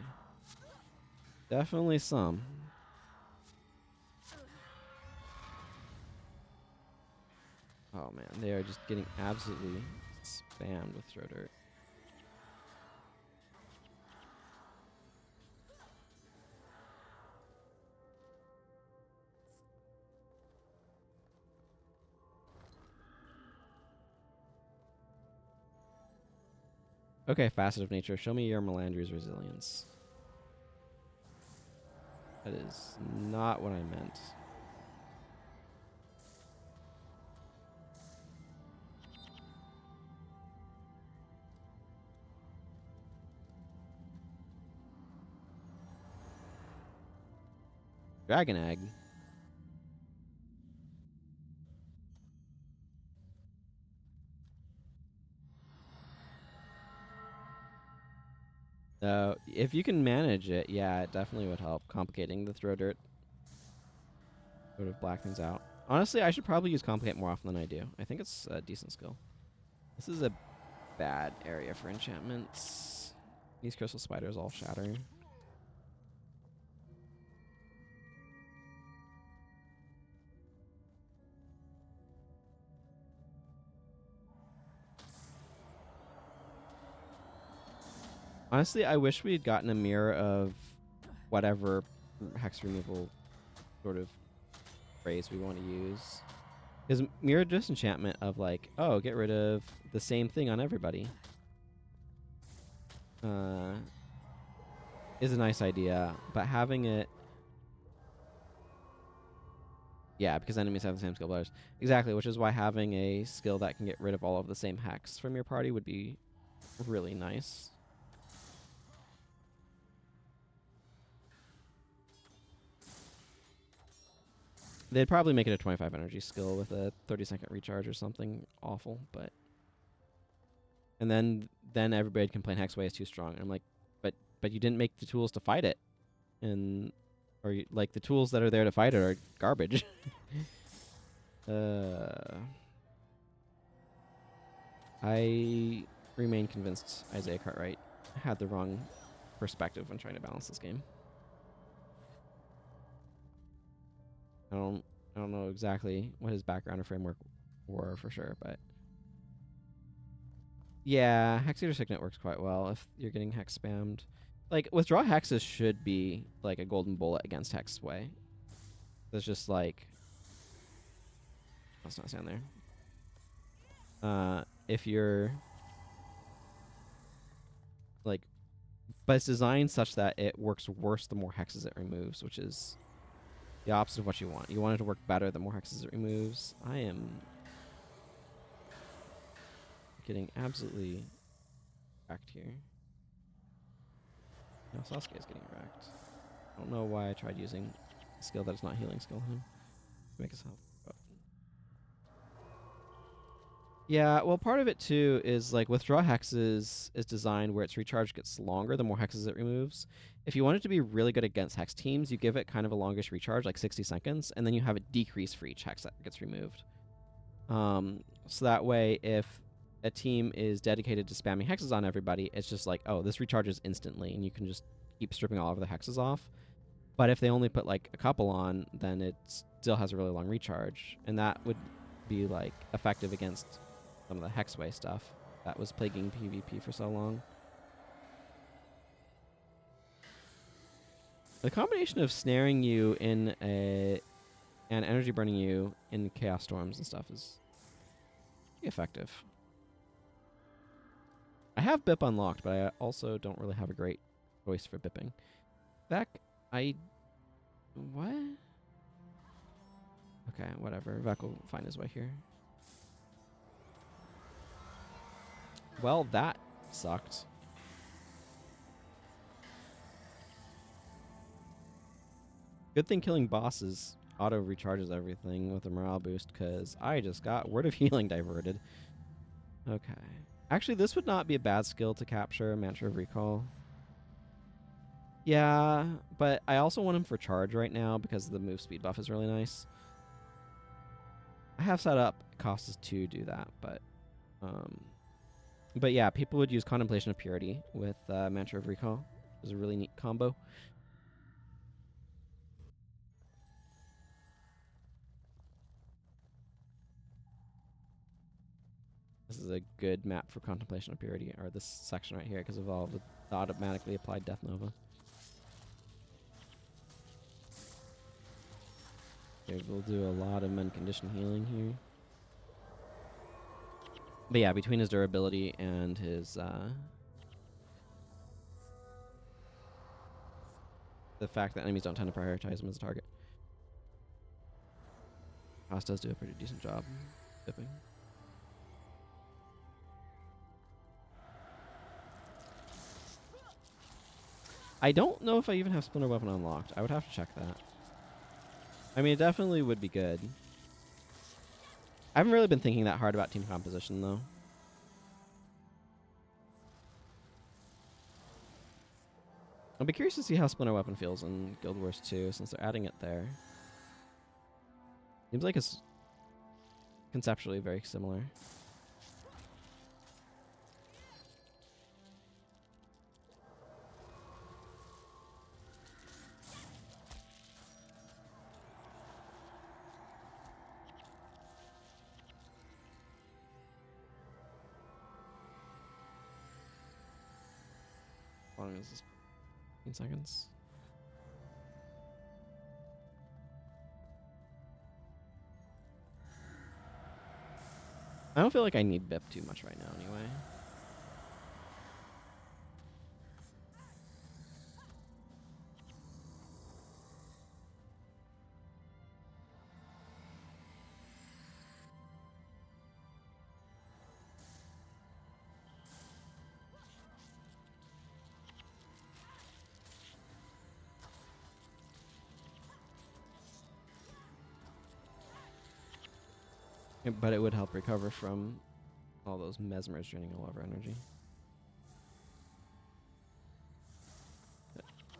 Definitely some. Oh man, they are just getting absolutely spammed with throw dirt. Okay, facet of nature. Show me your Melandri's resilience. That is not what I meant. Dragon Egg. If you can manage it, yeah, it definitely would help. Complicating the throw dirt would have black things out. Honestly, I should probably use complicate more often than I do. I think it's a decent skill. This is a bad area for enchantments. These crystal spiders all shatter. Honestly, I wish we had gotten a mirror of whatever hex removal sort of phrase we want to use. Because mirror disenchantment of like, oh, get rid of the same thing on everybody. Is a nice idea, but having it... Yeah, because enemies have the same skill bars. Exactly, which is why having a skill that can get rid of all of the same hex from your party would be really nice. They'd probably make it a 25 energy skill with a 30-second recharge or something awful, but... And then everybody'd complain Hexway is too strong. And I'm like, but you didn't make the tools to fight it. And... Or, like, the tools that are there to fight it are garbage. I remain convinced Isaiah Cartwright had the wrong perspective when trying to balance this game. I don't know exactly what his background or framework were for sure, but yeah, Hex Eater Signet works quite well if you're getting hex spammed. Like, withdraw hexes should be like a golden bullet against Hexway. There's just like, let's not stand there. If you're like, but it's designed such that it works worse the more hexes it removes, which is the opposite of what you want. You want it to work better the more hexes it removes. I am getting absolutely wrecked here. No, Sasuke is getting wrecked. I don't know why I tried using a skill that is not healing skill him to make us help. But yeah, well, part of it too is like withdraw hexes is designed where its recharge gets longer the more hexes it removes. If you want it to be really good against hex teams, you give it kind of a longish recharge, like 60 seconds, and then you have it decrease for each hex that gets removed. So that way, if a team is dedicated to spamming hexes on everybody, it's just like, oh, this recharges instantly, and you can just keep stripping all of the hexes off. But if they only put like a couple on, then it still has a really long recharge, and that would be like effective against some of the Hexway stuff that was plaguing PvP for so long. The combination of snaring you in and energy burning you in Chaos Storms and stuff is pretty effective. I have BIP unlocked, but I also don't really have a great choice for bipping. Vec, what? Okay, whatever. Vec will find his way here. Well, that sucked. Good thing killing bosses auto recharges everything with a morale boost, because I just got Word of Healing diverted. Okay. Actually, this would not be a bad skill to capture, Mantra of Recall. Yeah, but I also want him for charge right now because the move speed buff is really nice. I have set up costs to do that, but yeah, people would use Contemplation of Purity with Mantra of Recall. It's a really neat combo. This is a good map for Contemplation of Purity, or this section right here, because of all the automatically applied Death Nova. Okay, we'll do a lot of Unconditioned Healing here. But yeah, between his durability and his the fact that enemies don't tend to prioritize him as a target, Haas does do a pretty decent job dipping. I don't know if I even have Splinter Weapon unlocked. I would have to check that. I mean, it definitely would be good. I haven't really been thinking that hard about team composition, though. I'll be curious to see how Splinter Weapon feels in Guild Wars 2, since they're adding it there. Seems like it's conceptually very similar. long is this? 15 seconds. I don't feel like I need BIP too much right now anyway. But it would help recover from all those mesmers draining all of our energy.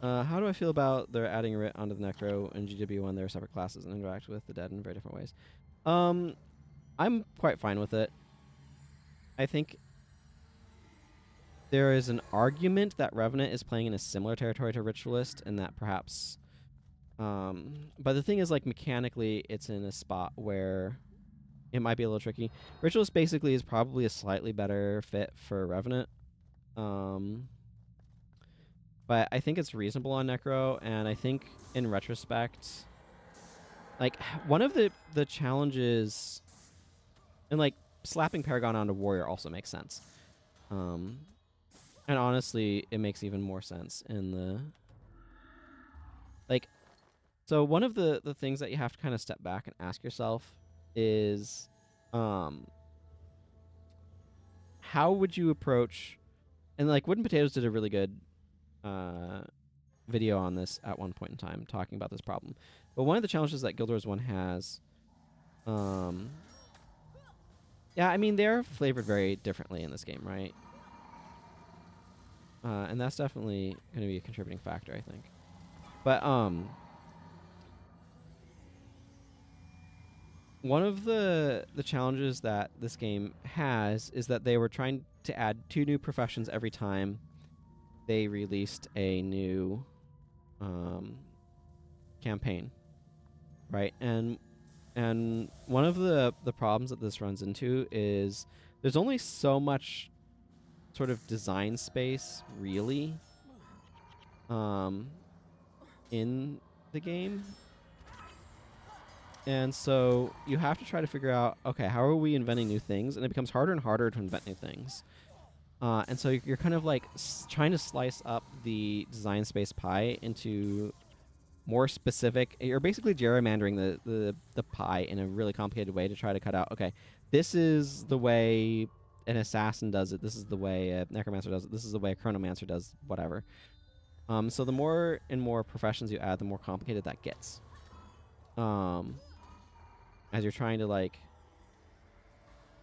How do I feel about their adding Writ onto the Necro and GW1? They're separate classes and interact with the dead in very different ways. I'm quite fine with it. I think there is an argument that Revenant is playing in a similar territory to Ritualist, and that perhaps... but the thing is, like, mechanically, it's in a spot where it might be a little tricky. Ritualist basically is probably a slightly better fit for Revenant. But I think it's reasonable on Necro, and I think in retrospect, like, one of the challenges, and like slapping Paragon onto Warrior also makes sense. And honestly, it makes even more sense in the, like, so one of the things that you have to kind of step back and ask yourself is, how would you approach, and like Wooden Potatoes did a really good video on this at one point in time, talking about this problem. But one of the challenges that Guild Wars 1 has, yeah, I mean, they're flavored very differently in this game, right? And that's definitely going to be a contributing factor, I think. But one of the challenges that this game has is that they were trying to add 2 new professions every time they released a new campaign, right? And one of the problems that this runs into is there's only so much sort of design space, really, in the game. And so you have to try to figure out, okay, how are we inventing new things? And it becomes harder and harder to invent new things. And so you're kind of like trying to slice up the design space pie into more specific. You're basically gerrymandering the pie in a really complicated way to try to cut out, okay, this is the way an assassin does it. This is the way a necromancer does it. This is the way a chronomancer does whatever. So the more and more professions you add, the more complicated that gets. As you're trying to, like,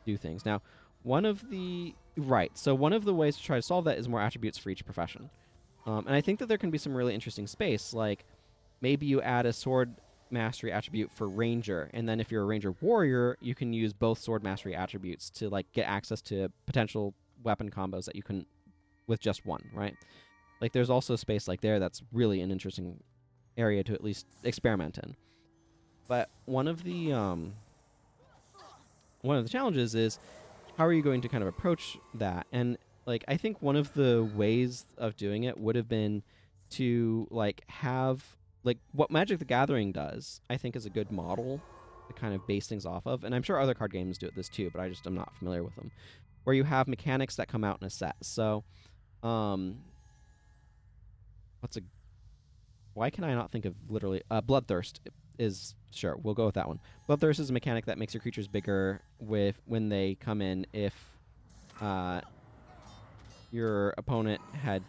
do things. Now, one of the ways to try to solve that is more attributes for each profession. And I think that there can be some really interesting space. Like, maybe you add a sword mastery attribute for ranger, and then if you're a ranger warrior, you can use both sword mastery attributes to, like, get access to potential weapon combos that you couldn't with just one, right? Like, there's also space like there that's really an interesting area to at least experiment in. But one of the challenges is, how are you going to kind of approach that? And, like, I think one of the ways of doing it would have been to, like, have, like, what Magic the Gathering does, I think, is a good model to kind of base things off of. And I'm sure other card games do this too, but I just am not familiar with them. Where you have mechanics that come out in a set. So, why can I not think of literally Bloodthirst is, sure, we'll go with that one. Bloodthirst is a mechanic that makes your creatures bigger when they come in if your opponent had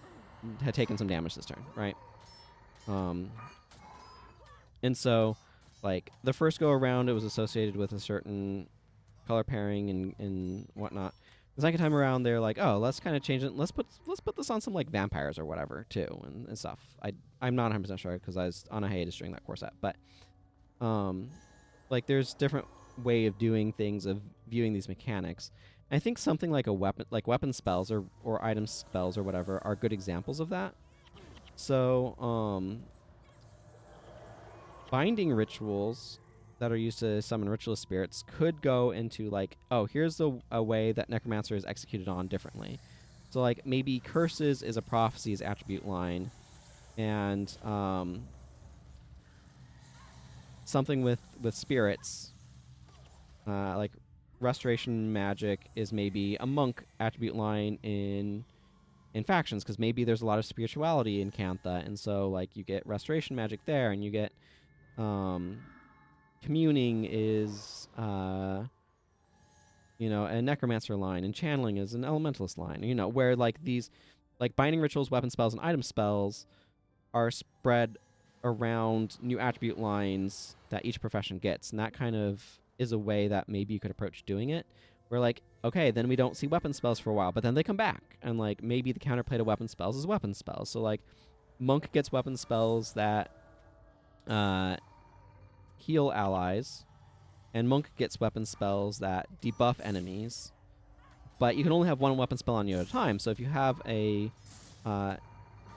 taken some damage this turn, right? And so, like, the first go around, it was associated with a certain color pairing and whatnot. The second time around, they're like, oh, let's kind of change it. Let's put this on some, like, vampires or whatever too and stuff. I'm not 100% sure because I was on a hiatus during that core set, but like, there's different way of doing things, of viewing these mechanics. And I think something like weapon spells or item spells or whatever are good examples of that. So binding rituals that are used to summon ritualist spirits could go into, like, oh, here's a way that Necromancer is executed on differently. So like maybe curses is a prophecy's attribute line, and something with spirits, like restoration magic is maybe a monk attribute line in factions, because maybe there's a lot of spirituality in Cantha, and so like you get restoration magic there, and you get communing is a necromancer line, and channeling is an elementalist line. Where like these like binding rituals, weapon spells, and item spells are spread around new attribute lines that each profession gets, and that kind of is a way that maybe you could approach doing it. Where like, okay, then we don't see weapon spells for a while, but then they come back, and like maybe the counterplay to weapon spells is weapon spells. So like, monk gets weapon spells that heal allies, and monk gets weapon spells that debuff enemies. But you can only have one weapon spell on you at a time. So if you have a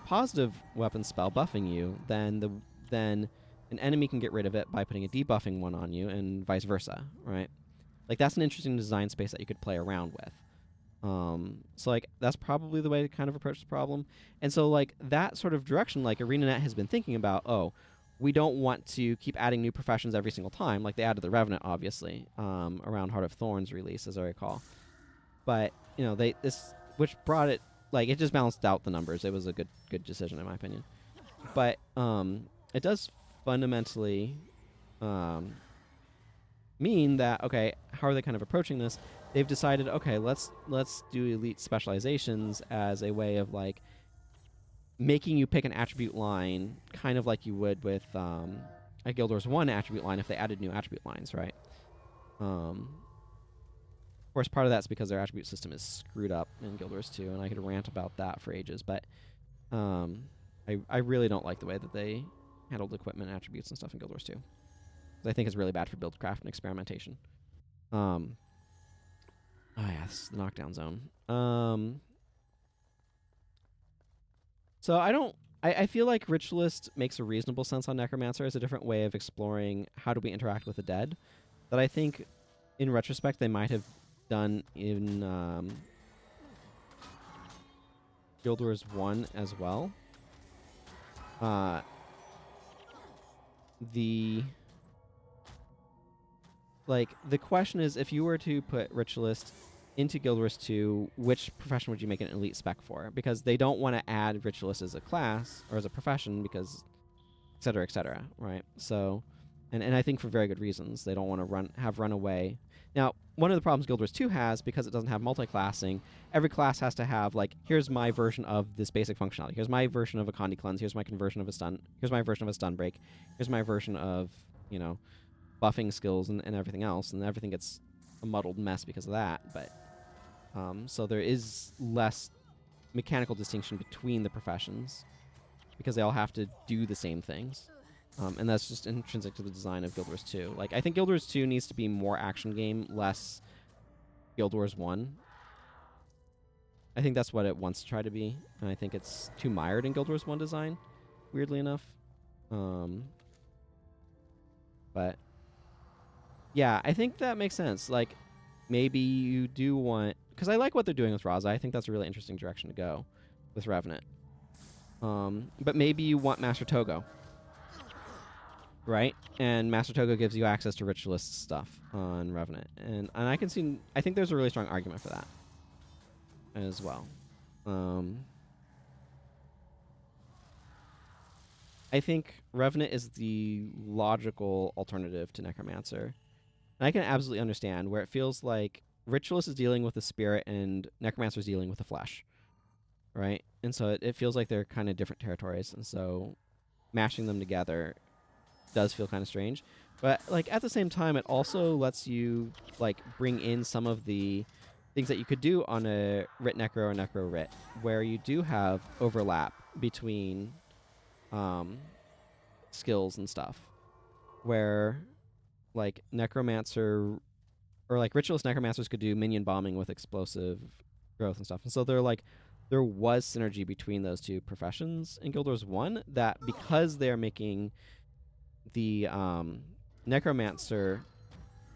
positive weapon spell buffing you, then an enemy can get rid of it by putting a debuffing one on you, and vice versa, right? Like that's an interesting design space that you could play around with. So like that's probably the way to kind of approach the problem. And so like that sort of direction, like ArenaNet has been thinking about, we don't want to keep adding new professions every single time. Like they added the Revenant, obviously, around Heart of Thorns release, as I recall. But which brought it, like it just balanced out the numbers. It was a good decision in my opinion. But it does fundamentally mean that, okay, how are they kind of approaching this? They've decided, okay, let's do elite specializations as a way of like making you pick an attribute line, kind of like you would with a Guild Wars 1 attribute line if they added new attribute lines, right? Of course, part of that's because their attribute system is screwed up in Guild Wars 2, and I could rant about that for ages, but I really don't like the way that they handled equipment attributes and stuff in Guild Wars 2. I think it's really bad for buildcraft and experimentation. Oh yeah, this is the knockdown zone. So I feel like Ritualist makes a reasonable sense on Necromancer as a different way of exploring how do we interact with the dead, that I think in retrospect they might have done in Guild Wars 1 as well. The question is, if you were to put Ritualist into Guild Wars 2, which profession would you make an elite spec for? Because they don't want to add Ritualist as a class or as a profession, because et cetera, right? So, and I think for very good reasons. They don't want to have runaway. Now, one of the problems Guild Wars 2 has, because it doesn't have multi-classing, every class has to have, like, here's my version of this basic functionality. Here's my version of a Condi Cleanse. Here's my conversion of a stun. Here's my version of a stun break. Here's my version of, buffing skills and everything else, and everything gets a muddled mess because of that. But so there is less mechanical distinction between the professions because they all have to do the same things, and that's just intrinsic to the design of Guild Wars 2. Like, I think Guild Wars 2 needs to be more action game, less Guild Wars 1. I think that's what it wants to try to be, and I think it's too mired in Guild Wars 1 design, weirdly enough. But yeah, I think that makes sense. Like, maybe you do want... Because I like what they're doing with Raza. I think that's a really interesting direction to go with Revenant. But maybe you want Master Togo. Right? And Master Togo gives you access to Ritualist stuff on Revenant. And I can see... I think there's a really strong argument for that as well. I think Revenant is the logical alternative to Necromancer. And I can absolutely understand where it feels like Ritualist is dealing with the spirit and Necromancer is dealing with the flesh, right? And so it feels like they're kind of different territories, and so mashing them together does feel kind of strange. But like at the same time, it also lets you like bring in some of the things that you could do on a Rit Necro or Necro Rit, where you do have overlap between skills and stuff, where like Necromancer or like Ritualist Necromancers could do minion bombing with explosive growth and stuff. And so there was synergy between those two professions in Guild Wars 1 that, because they're making the Necromancer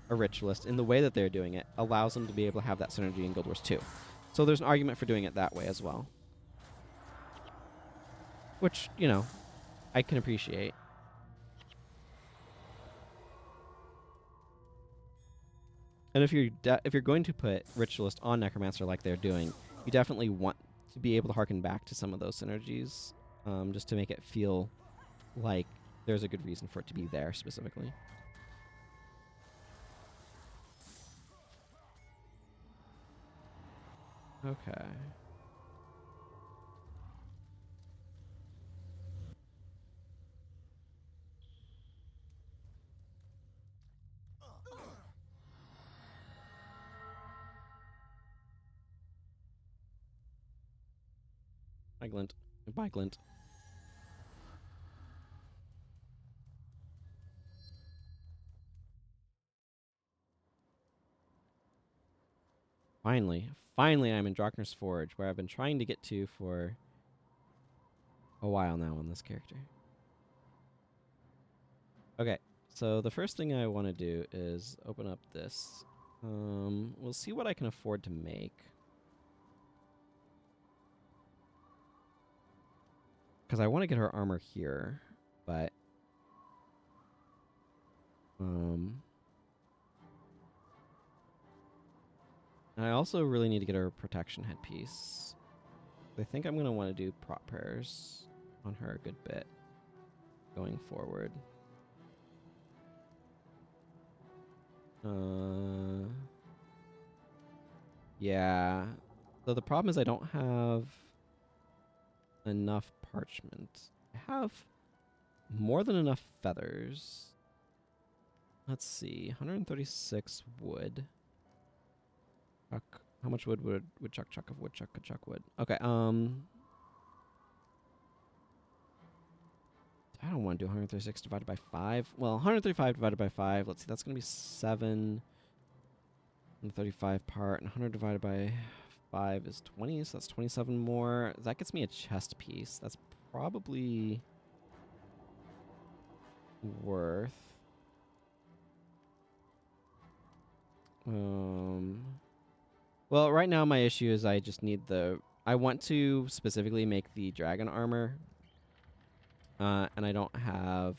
a Ritualist in the way that they're doing it, allows them to be able to have that synergy in Guild Wars 2. So there's an argument for doing it that way as well. Which, you know, I can appreciate. And if you're going to put Ritualist on Necromancer like they're doing, you definitely want to be able to harken back to some of those synergies, just to make it feel like there's a good reason for it to be there specifically. Okay. Bye, Glint. Bye, Glint. Finally, I'm in Droknar's Forge, where I've been trying to get to for a while now on this character. Okay, so the first thing I want to do is open up this. We'll see what I can afford to make. Because I want to get her armor here, but... I also really need to get her a protection headpiece. I think I'm going to want to do prop prayers on her a good bit going forward. Yeah. So the problem is I don't have enough parchment. I have more than enough feathers. Let's see. 136 wood. Chuck. How much wood would chuck of woodchuck could chuck wood? Okay, I don't want to do 136 divided by 5. Well, 135 divided by 5. Let's see. That's going to be 7. 135 part. And 100 divided by 5 is 20. So that's 27 more. That gets me a chest piece. That's probably worth. Well, right now my issue is I just need I want to specifically make the dragon armor. And I don't have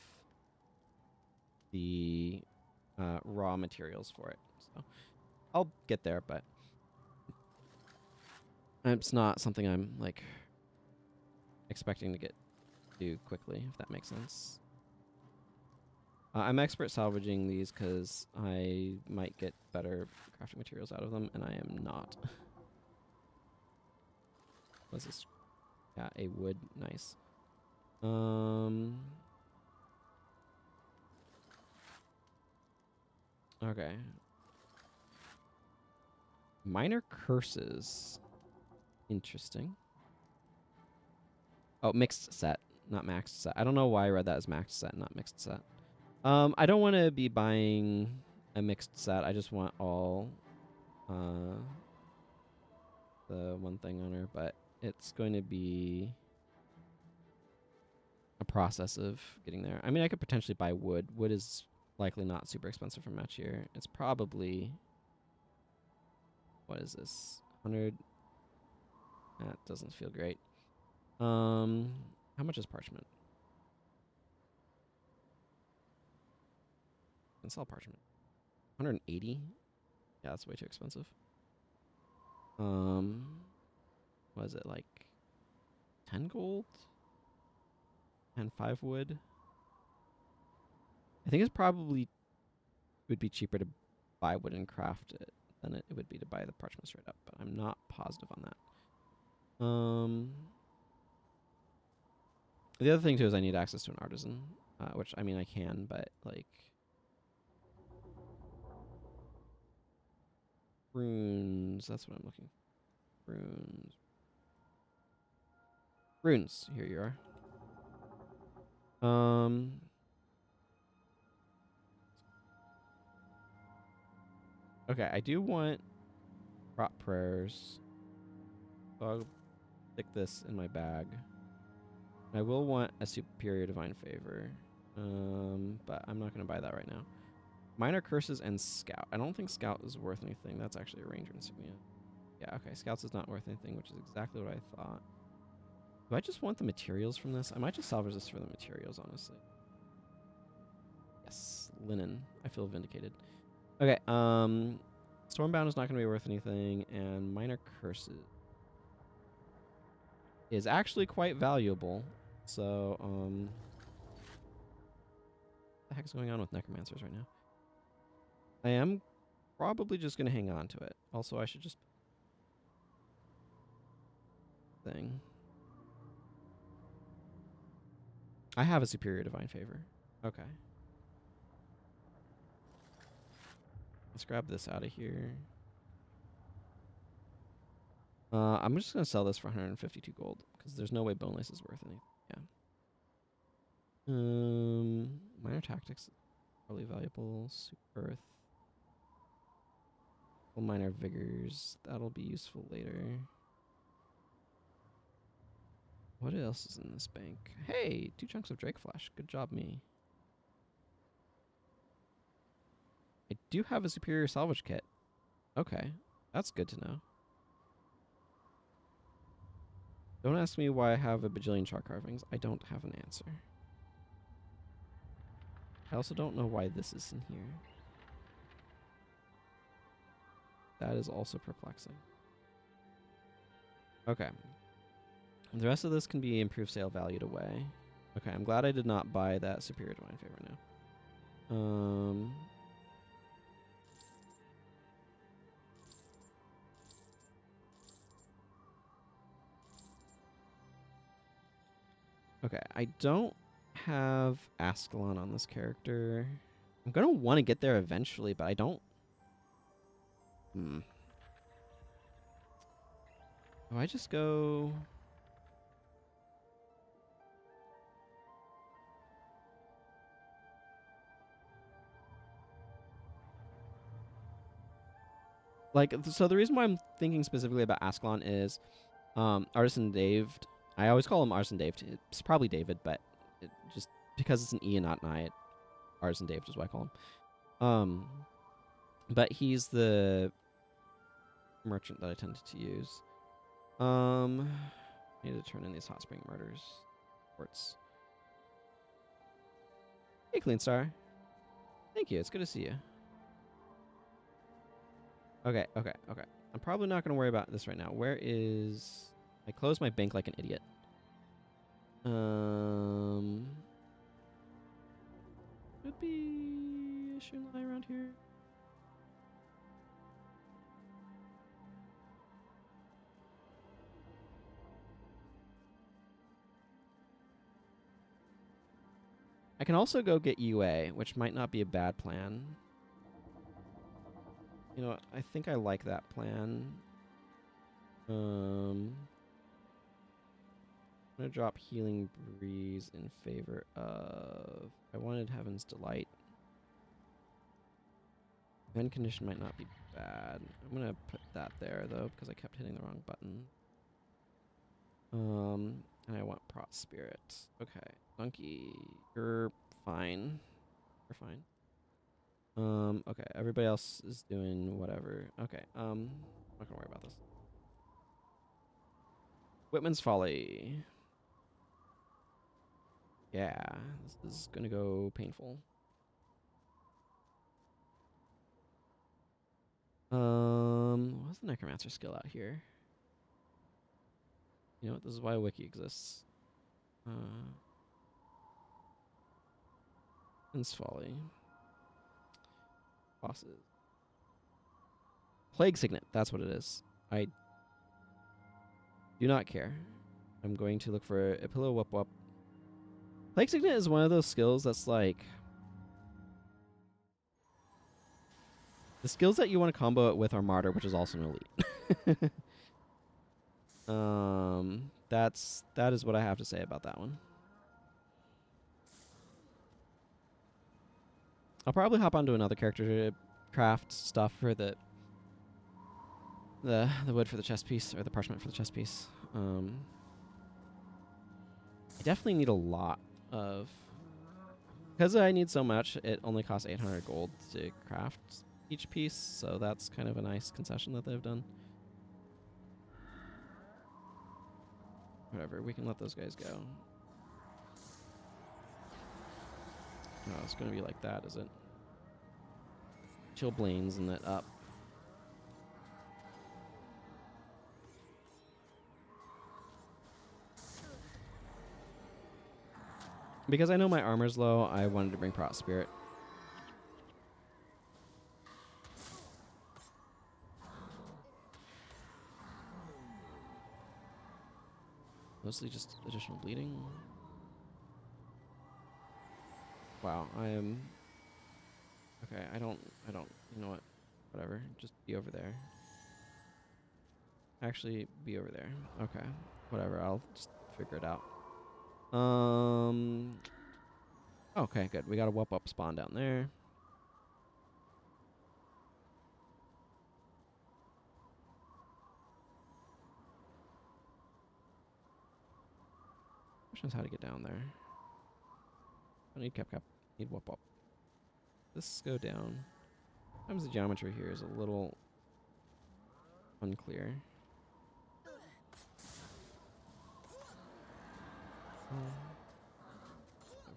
the raw materials for it. So I'll get there, but it's not something I'm like expecting to do quickly, if that makes sense. I'm expert salvaging these because I might get better crafting materials out of them, and I am not. What's this? Yeah, a wood. Nice. Okay. Minor curses. Interesting. Oh, mixed set, not maxed set. I don't know why I read that as maxed set, not mixed set. I don't want to be buying a mixed set. I just want all the one thing on her, but it's going to be a process of getting there. I mean, I could potentially buy wood. Wood is likely not super expensive for match here. It's probably, what is this? 100. That doesn't feel great. How much is parchment? I can sell parchment. 180? Yeah, that's way too expensive. What is it, like 10 gold? And 5 wood? I think it's probably would be cheaper to buy wood and craft it than it would be to buy the parchment straight up, but I'm not positive on that. The other thing too is I need access to an artisan, which I mean I can, but like runes. That's what I'm looking for. Runes. Runes. Here you are. Okay, I do want prop prayers. So I'll stick this in my bag. I will want a superior divine favor. But I'm not going to buy that right now. Minor curses and scout. I don't think scout is worth anything. That's actually a ranger insignia. Yeah, okay. Scouts is not worth anything, which is exactly what I thought. Do I just want the materials from this? I might just salvage this for the materials, honestly. Yes, linen. I feel vindicated. Okay, Stormbound is not going to be worth anything, and Minor Curses is actually quite valuable. So, what the heck's going on with Necromancers right now? I am probably just going to hang on to it. Also, I should just... thing. I have a superior divine favor. Okay. Let's grab this out of here. I'm just going to sell this for 152 gold, because there's no way Bone Lace is worth anything. Yeah. Minor Tactics is probably valuable. Super Earth. Minor Vigors. That'll be useful later. What else is in this bank? Hey, 2 chunks of Drake Flash. Good job, me. I do have a superior salvage kit. Okay, that's good to know. Don't ask me why I have a bajillion char carvings. I don't have an answer. I also don't know why this is in here. That is also perplexing. Okay. The rest of this can be improved sale valued away. Okay, I'm glad I did not buy that superior divine favor now. Okay, I don't have Ascalon on this character. I'm gonna want to get there eventually, but I don't... Do I just go... Like, so the reason why I'm thinking specifically about Ascalon is Artisan Dave. I always call him Artisan Dave. It's probably David, but just because it's an E and not an I, Artisan Dave is what I call him. But he's the merchant that I tended to use. I need to turn in these Hot Spring Murders reports. Hey, Clean Star. Thank you. It's good to see you. Okay. I'm probably not going to worry about this right now. Where is... I closed my bank like an idiot. Could be a Shunlai around here. I can also go get UA, which might not be a bad plan. You know, I think I like that plan. I'm gonna drop Healing Breeze in favor of... I wanted Heaven's Delight. Vend Condition might not be bad. I'm gonna put that there, though, because I kept hitting the wrong button. And I want Prot Spirit. Okay. Donkey, you're fine. You're fine. Okay, everybody else is doing whatever. Okay, I'm not gonna worry about this. Whitman's Folly. Yeah, this is gonna go painful. What's the Necromancer skill out here? You know what? This is why a wiki exists. Whitman's Folly. Bosses. Plague Signet, that's what it is. I do not care. I'm going to look for a pillow whoop whoop. Plague Signet is one of those skills that's like... the skills that you want to combo it with are Martyr, which is also an elite. That is what I have to say about that one. I'll probably hop onto another character to craft stuff for the wood for the chest piece, or the parchment for the chest piece. I definitely need a lot of... because I need so much, it only costs 800 gold to craft each piece, so that's kind of a nice concession that they've done. Whatever, we can let those guys go. No, it's gonna be like that, is it? Chill Blains and that up. Because I know my armor's low, I wanted to bring Prot Spirit. Mostly just additional bleeding. Wow, I am... Okay, I don't, you know what? Whatever, just be over there. Actually, be over there. Okay, whatever, I'll just figure it out. Okay, good. We got a whoop up spawn down there. Question is how to get down there. I need cap. Need whoop up. This go down. Sometimes the geometry here is a little unclear.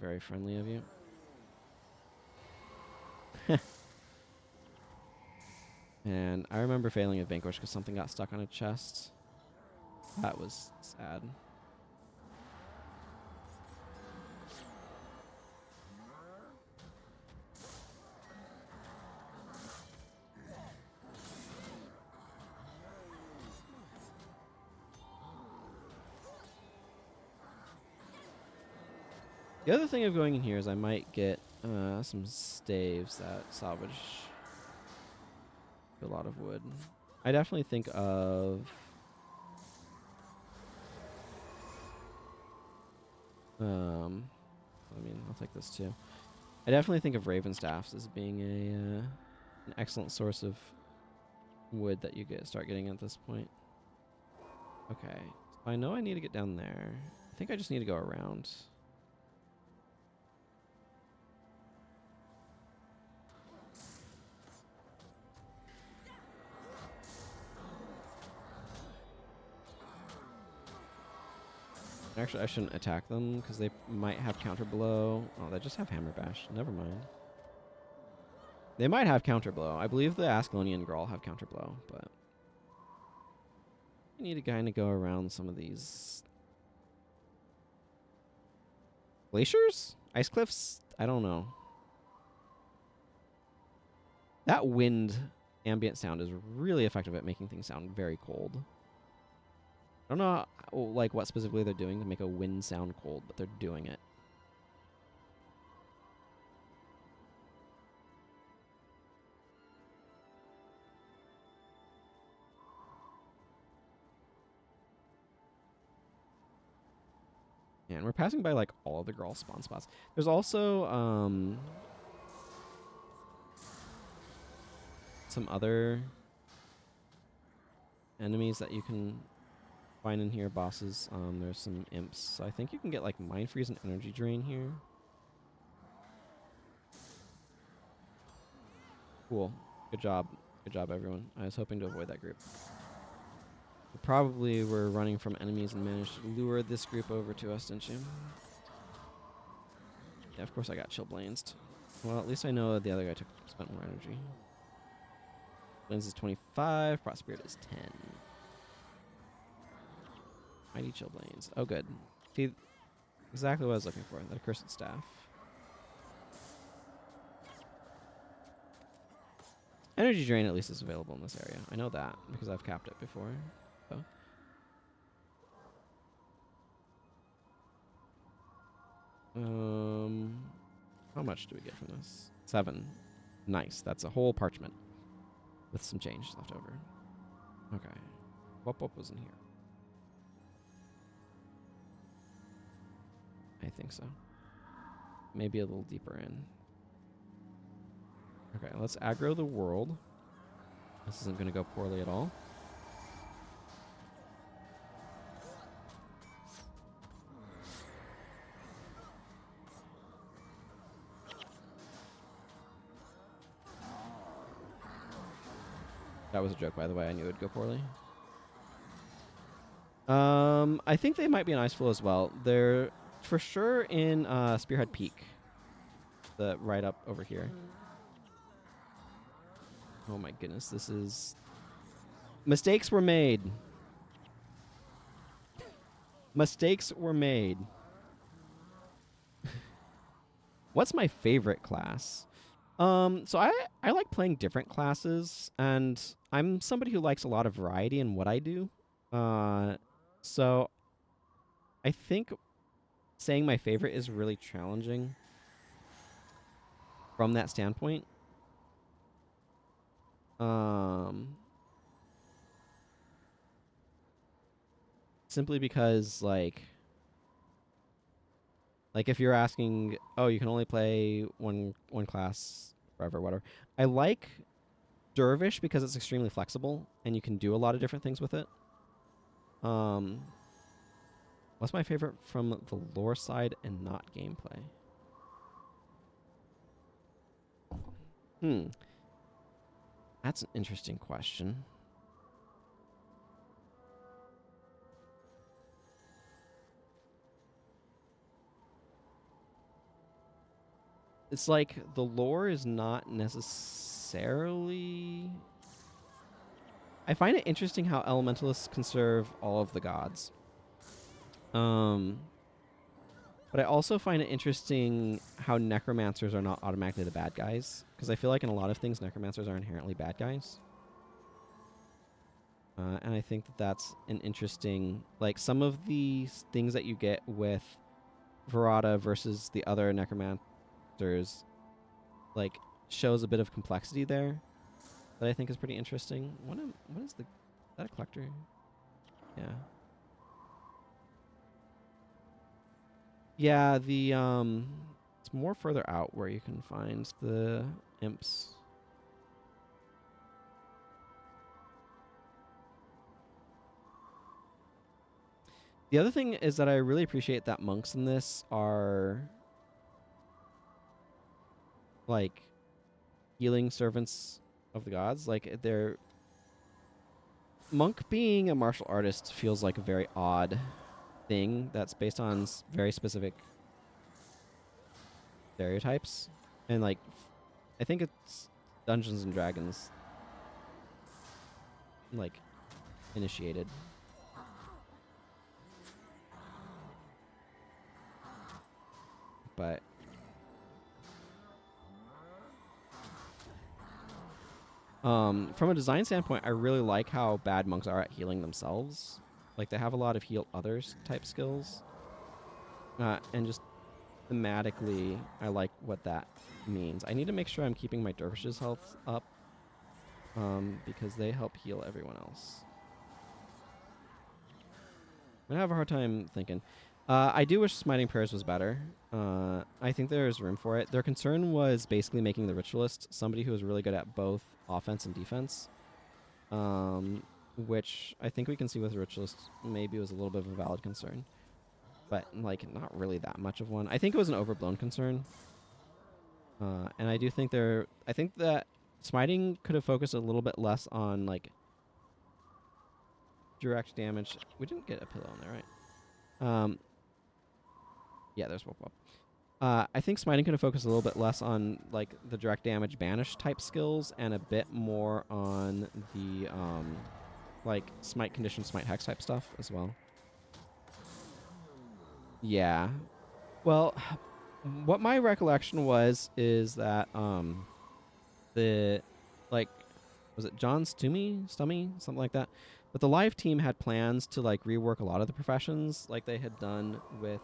Very friendly of you. And I remember failing at Vanquish because something got stuck on a chest. That was sad. The other thing of going in here is I might get some staves that salvage a lot of wood. I definitely think of I mean, I'll take this too. I definitely think of Raven Staffs as being an excellent source of wood that you start getting at this point. Okay, so I know I need to get down there. I think I just need to go around. Actually, I shouldn't attack them because they might have counter blow. Oh, they just have hammer bash. Never mind. They might have counter blow. I believe the Ascalonian Grawl have counter blow, but I need to kind of go around some of these glaciers, ice cliffs. I don't know. That wind ambient sound is really effective at making things sound very cold. I don't know like what specifically they're doing to make a wind sound cold, but they're doing it. And we're passing by like all of the Grawl spawn spots. There's also some other enemies that you can find in here, bosses. There's some imps. So I think you can get like Mind Freeze and Energy Drain here. Cool. Good job. Good job, everyone. I was hoping to avoid that group. You probably were running from enemies and managed to lure this group over to us, didn't you? Yeah, of course I got Chill Blazed. Well, at least I know the other guy spent more energy. Blaze is 25. Prot Spirit is 10. Mighty Chill Blaze. Oh, good. See, exactly what I was looking for. That Accursed Staff. Energy Drain at least is available in this area. I know that because I've capped it before. So. How much do we get from this? 7. Nice. That's a whole parchment with some change left over. Okay. What was in here? I think so. Maybe a little deeper in. Okay, let's aggro the world. This isn't going to go poorly at all. That was a joke, by the way. I knew it would go poorly. I think they might be in Icefall as well. They're for sure in Spearhead Peak. The right up over here. Oh my goodness, this is... Mistakes were made. Mistakes were made. What's my favorite class? So I like playing different classes, and I'm somebody who likes a lot of variety in what I do. So I think saying my favorite is really challenging from that standpoint. Simply because like if you're asking, oh, you can only play one class forever, whatever. I like Dervish because it's extremely flexible and you can do a lot of different things with it. What's my favorite from the lore side and not gameplay? That's an interesting question. It's like the lore is not necessarily... I find it interesting how elementalists can serve all of the gods. But I also find it interesting how necromancers are not automatically the bad guys. Because I feel like in a lot of things, necromancers are inherently bad guys. And I think that that's an interesting... Like, some of the things that you get with Verada versus the other necromancers, like, shows a bit of complexity there that I think is pretty interesting. What is the... Is that a collector? Yeah. Yeah, the it's more further out where you can find the imps. The other thing is that I really appreciate that monks in this are like healing servants of the gods. Like they're... Monk being a martial artist feels like a very odd thing that's based on very specific stereotypes. And like I think it's Dungeons and Dragons like initiated. But from a design standpoint, I really like how bad monks are at healing themselves. Like they have a lot of heal others type skills. And just thematically, I like what that means. I need to make sure I'm keeping my dervishes' health up because they help heal everyone else. I have a hard time thinking. I do wish Smiting Prayers was better. I think there's room for it. Their concern was basically making the Ritualist somebody who was really good at both offense and defense, which I think we can see with the Ritualist maybe was a little bit of a valid concern, but like not really that much of one. I think it was an overblown concern, and I do think I think that Smiting could have focused a little bit less on like direct damage. We didn't get a pillow in there, right? Yeah, there's Wop Wop. I think Smiting could have focused a little bit less on like the direct damage banish type skills and a bit more on the like smite condition, smite hex type stuff as well. Yeah. Well, what my recollection is that the like was it John Stummy, something like that. But the live team had plans to like rework a lot of the professions like they had done with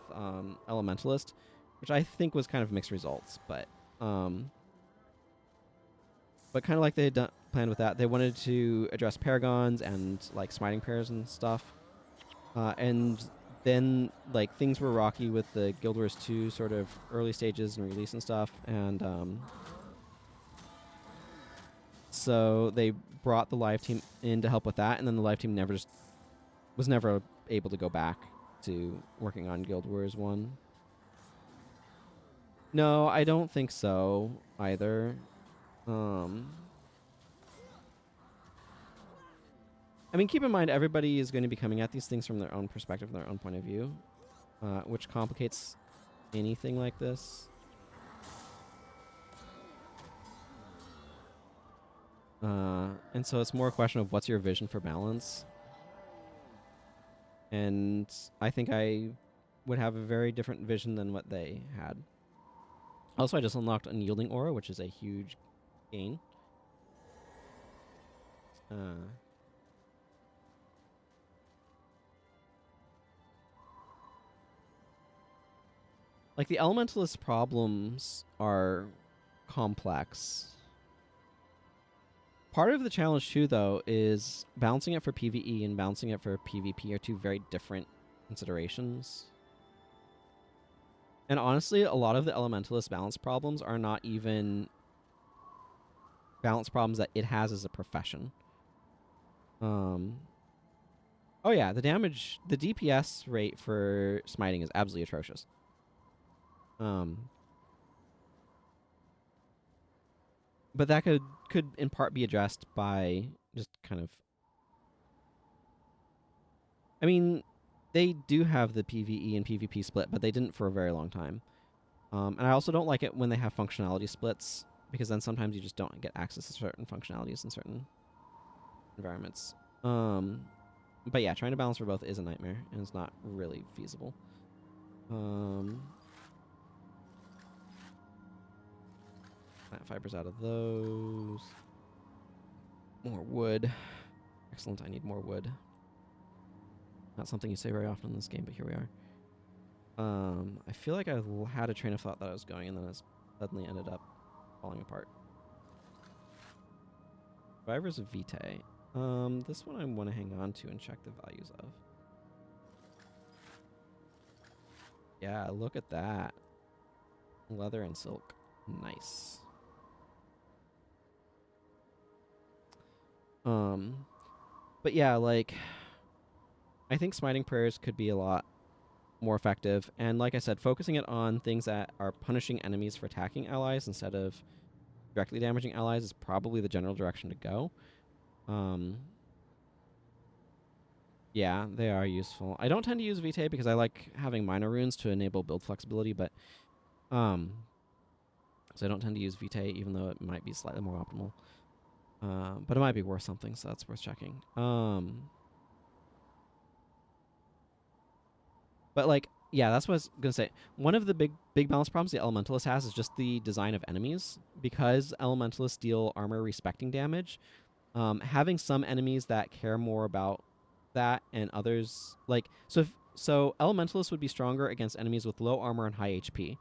Elementalist, which I think was kind of mixed results, but kind of like they had planned with that. They wanted to address paragons and like smiting prayers and stuff. And then like things were rocky with the Guild Wars 2 sort of early stages and release and stuff, and so they brought the live team in to help with that, and then the live team was never able to go back to working on Guild Wars 1. No, I don't think so either. I mean, keep in mind, everybody is going to be coming at these things from their own perspective, their own point of view, which complicates anything like this. And so it's more a question of what's your vision for balance. And I think I would have a very different vision than what they had. Also, I just unlocked Unyielding Aura, which is a huge gain. Like, the Elementalist problems are complex. Part of the challenge, too, though, is balancing it for PvE and balancing it for PvP are two very different considerations. And honestly, a lot of the Elementalist balance problems are not even balance problems that it has as a profession. Oh yeah, the DPS rate for smiting is absolutely atrocious. But that could in part be addressed by just kind of. I mean, they do have the PvE and PvP split, but they didn't for a very long time. And I also don't like it when they have functionality splits, because then sometimes you just don't get access to certain functionalities in certain environments. But yeah, trying to balance for both is a nightmare, and it's not really feasible. Plant fibers out of those. More wood. Excellent, I need more wood. Not something you say very often in this game, but here we are. I feel like I had a train of thought that I was going, and then it suddenly ended up falling apart. Survivors of Vitae. This one I want to hang on to and check the values of. Yeah, look at that. Leather and silk. Nice. But yeah, like, I think smiting prayers could be a lot more effective. And like I said, focusing it on things that are punishing enemies for attacking allies instead of directly damaging allies is probably the general direction to go. Yeah, they are useful. I don't tend to use Vitae because I like having minor runes to enable build flexibility, but so I don't tend to use Vitae, even though it might be slightly more optimal. But it might be worth something, so that's worth checking. But like, yeah, that's what I was gonna say. One of the big balance problems the Elementalist has is just the design of enemies. Because Elementalists deal armor respecting damage, having some enemies that care more about that and others like so Elementalists would be stronger against enemies with low armor and high HP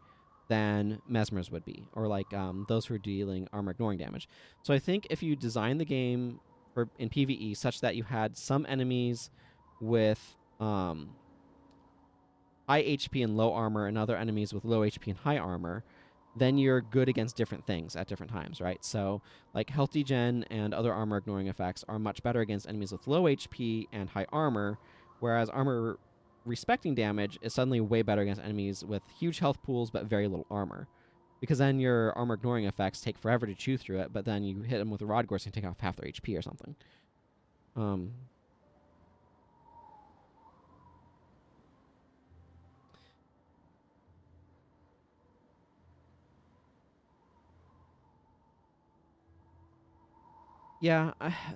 than Mesmers would be, or like those who are dealing armor ignoring damage. So I think if you design the game in PvE such that you had some enemies with high HP and low armor and other enemies with low HP and high armor, then you're good against different things at different times, right? So, like, health degen and other armor ignoring effects are much better against enemies with low HP and high armor, whereas armor respecting damage is suddenly way better against enemies with huge health pools but very little armor. Because then your armor ignoring effects take forever to chew through it, but then you hit them with a rod gorse and take off half their HP or something. Yeah,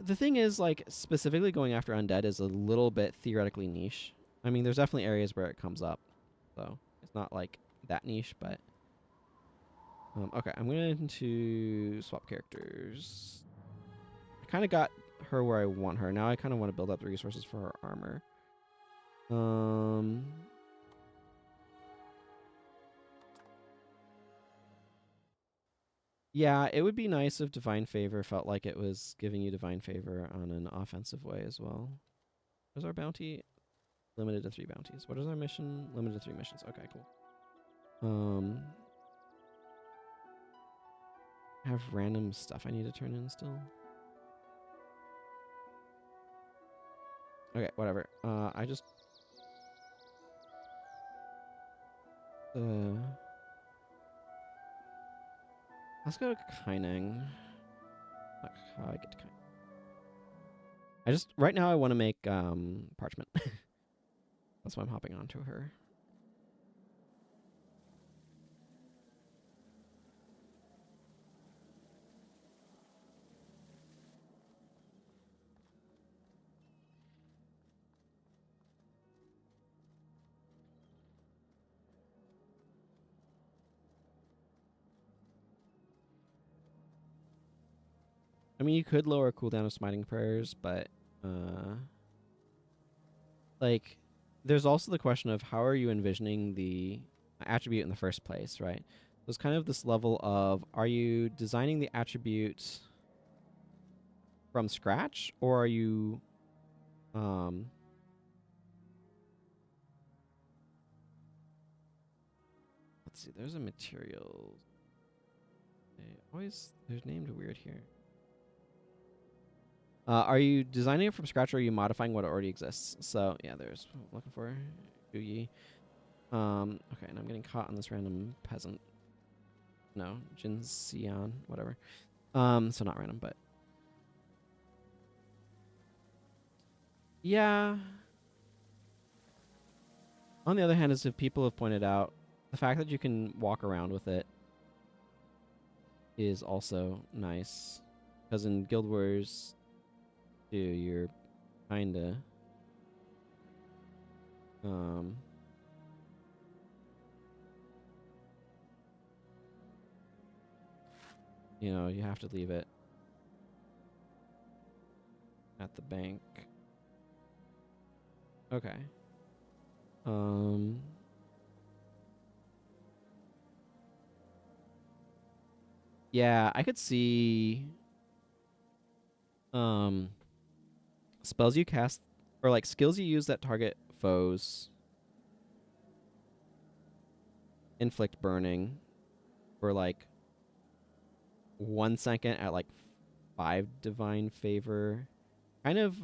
the thing is, like, specifically going after undead is a little bit theoretically niche. I mean, there's definitely areas where it comes up, so it's not like that niche, but okay, I'm going to swap characters. I kind of got her where I want her. Now I kind of want to build up the resources for her armor. Yeah, it would be nice if Divine Favor felt like it was giving you Divine Favor on an offensive way as well. Where's our bounty? Limited to 3 bounties. What is our mission? Limited to 3 missions. Okay, cool. I have random stuff I need to turn in still. Okay, whatever. I just... let's go to Kaineng. How I get to Kaineng. Right now I want to make Parchment. That's why I'm hopping onto her. I mean, you could lower cooldown of smiting prayers, but uh, like, there's also the question of how are you envisioning the attribute in the first place, right? So it's kind of this level of, are you designing the attribute from scratch, or are you um let's see, there's a material. They're named weird here. Are you designing it from scratch, or are you modifying what already exists? So yeah, there's what I'm looking for. Uyi. Okay, and I'm getting caught on this random peasant. No, Jin Xian, whatever. So not random, but yeah. On the other hand, as if people have pointed out, the fact that you can walk around with it is also nice. Because in Guild Wars 2, you're kinda um you have to leave it at the bank. Okay. Yeah, I could see um spells you cast, or like skills you use that target foes, inflict burning for like 1 second at like 5 divine favor. Kind of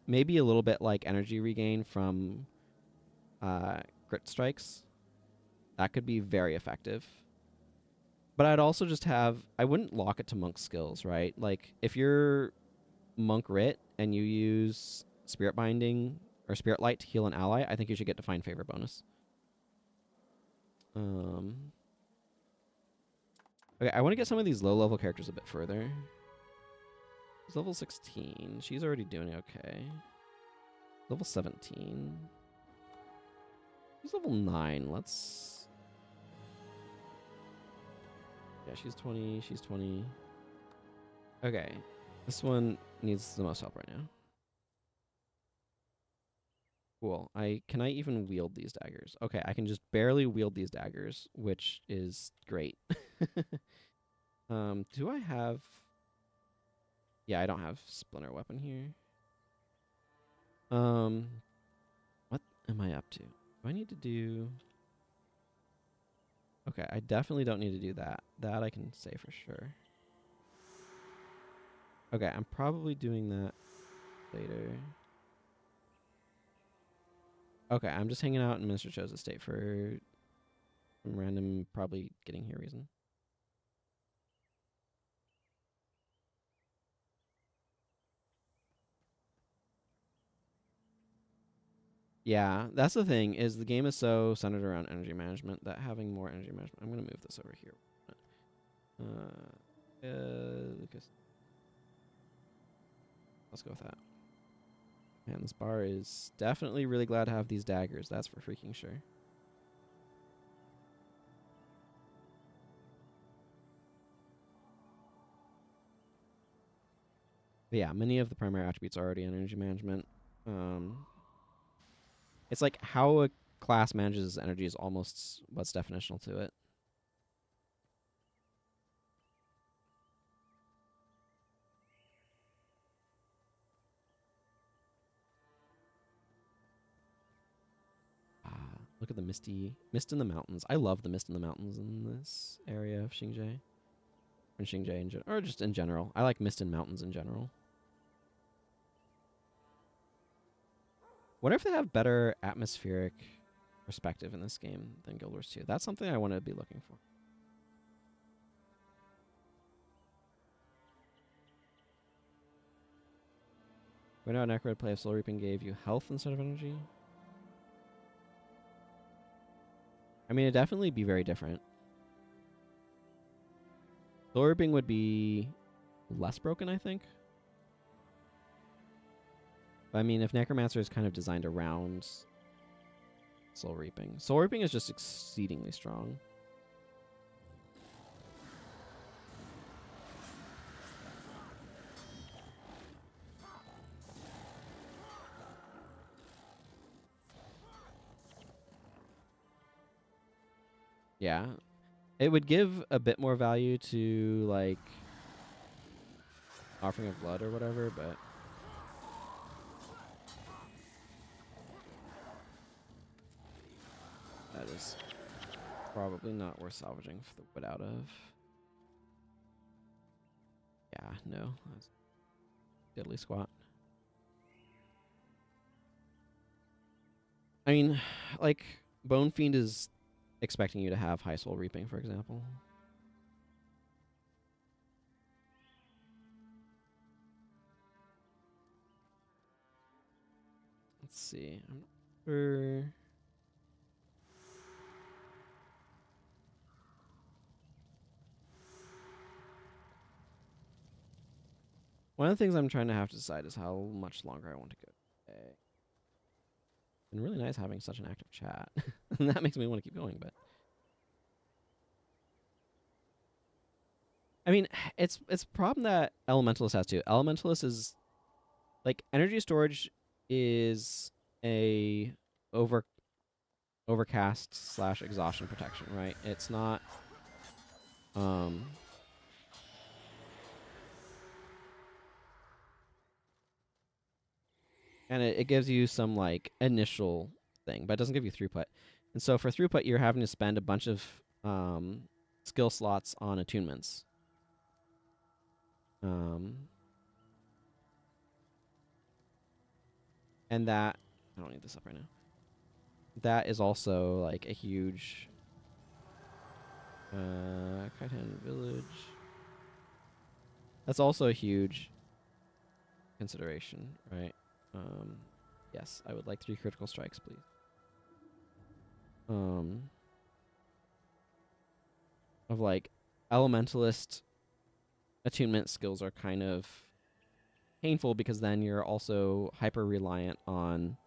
maybe a little bit like energy regain from crit strikes. That could be very effective. But I'd also just I wouldn't lock it to monk skills, right? Like if you're monk writ and you use spirit binding or spirit light to heal an ally, I think you should get divine favor bonus. Okay, I want to get some of these low level characters a bit further. She's level 16. She's already doing okay. Level 17. She's level 9. Let's... Yeah, she's 20. She's 20. Okay. This one needs the most help right now. Cool. Can I even wield these daggers? Okay, I can just barely wield these daggers, which is great. Do I have... Yeah, I don't have splinter weapon here. What am I up to? Do I need to do... Okay, I definitely don't need to do that. That I can say for sure. Okay, I'm probably doing that later. Okay, I'm just hanging out in Minister Cho's estate for some random, probably getting here reason. Yeah, that's the thing, is the game is so centered around energy management that having more energy management... I'm going to move this over here. Lucas. Let's go with that. Man, this bar is definitely really glad to have these daggers. That's for freaking sure. But yeah, many of the primary attributes are already in energy management. It's like how a class manages energy is almost what's definitional to it. Look at the mist in the mountains. I love the mist in the mountains in this area of Shing Jea. And Shing Jea or just in general. I like mist in mountains in general. Wonder if they have better atmospheric perspective in this game than Guild Wars 2. That's something I want to be looking for. Right now, Necro play of Soul Reaping gave you health instead of energy. I mean, it'd definitely be very different. Soul Reaping would be less broken, I think. But I mean, if Necromancer is kind of designed around Soul Reaping. Soul Reaping is just exceedingly strong. Yeah. It would give a bit more value to, like, Offering of Blood or whatever, but... that is probably not worth salvaging for the wood out of. Yeah, no. That's diddly squat. I mean, like, Bone Fiend is expecting you to have High Soul Reaping, for example. Let's see. I'm not sure. One of the things I'm trying to have to decide is how much longer I want to go today. It's been really nice having such an active chat. And that makes me want to keep going, but... I mean, it's a problem that Elementalist has too. Elementalist is... like, energy storage is a overcast / exhaustion protection, right? It's not... and it gives you some, like, initial thing, but it doesn't give you throughput. And so for throughput, you're having to spend a bunch of skill slots on attunements. And that... I don't need this up right now. That is also, like, a huge... Kaitan Village. That's also a huge consideration, right? Yes, I would like 3 critical strikes, please. Of, like, elementalist attunement skills are kind of painful because then you're also hyper reliant on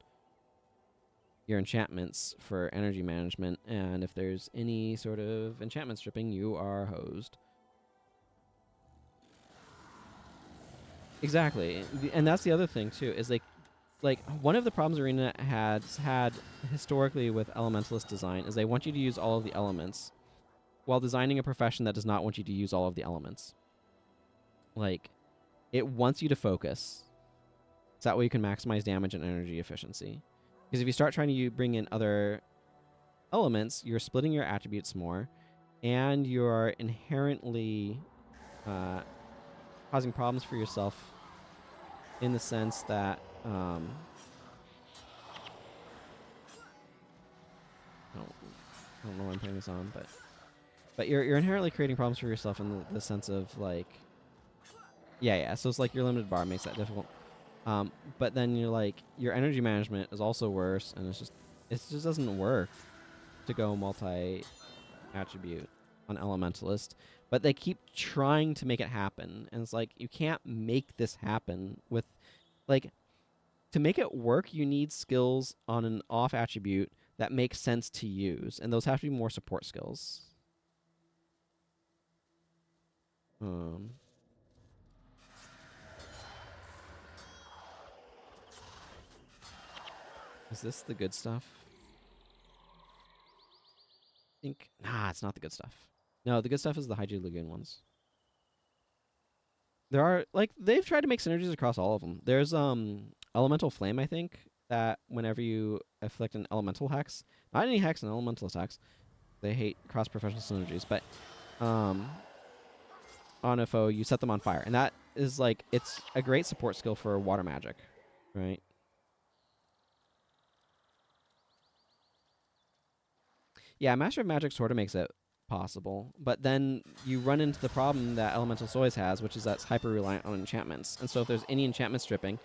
your enchantments for energy management, and if there's any sort of enchantment stripping, you are hosed. Exactly, and that's the other thing too. Is like one of the problems Arena has had historically with elementalist design is they want you to use all of the elements, while designing a profession that does not want you to use all of the elements. Like, it wants you to focus, so that way you can maximize damage and energy efficiency. Because if you start trying to bring in other elements, you're splitting your attributes more, and you're inherently causing problems for yourself in the sense that I don't know why I'm putting this on, but you're inherently creating problems for yourself in the sense of, like, yeah. So it's like your limited bar makes that difficult. But then you're like, your energy management is also worse, and it just doesn't work to go multi-attribute on Elementalist. But they keep trying to make it happen, and it's like, you can't make this happen with, like, to make it work, you need skills on an off attribute that make sense to use, and those have to be more support skills. Is this the good stuff? I think... nah, it's not the good stuff. No, the good stuff is the Hygiene Lagoon ones. There are, like, they've tried to make synergies across all of them. There's Elemental Flame, I think, that whenever you afflict an Elemental Hex, not any Hex, an Elemental Hex, they hate cross-professional synergies, but on a foe, you set them on fire. And that is, like, it's a great support skill for water magic, right? Yeah, Master of Magic sort of makes it possible, but then you run into the problem that Elemental always has, which is that it's hyper reliant on enchantments. And so if there's any enchantment stripping,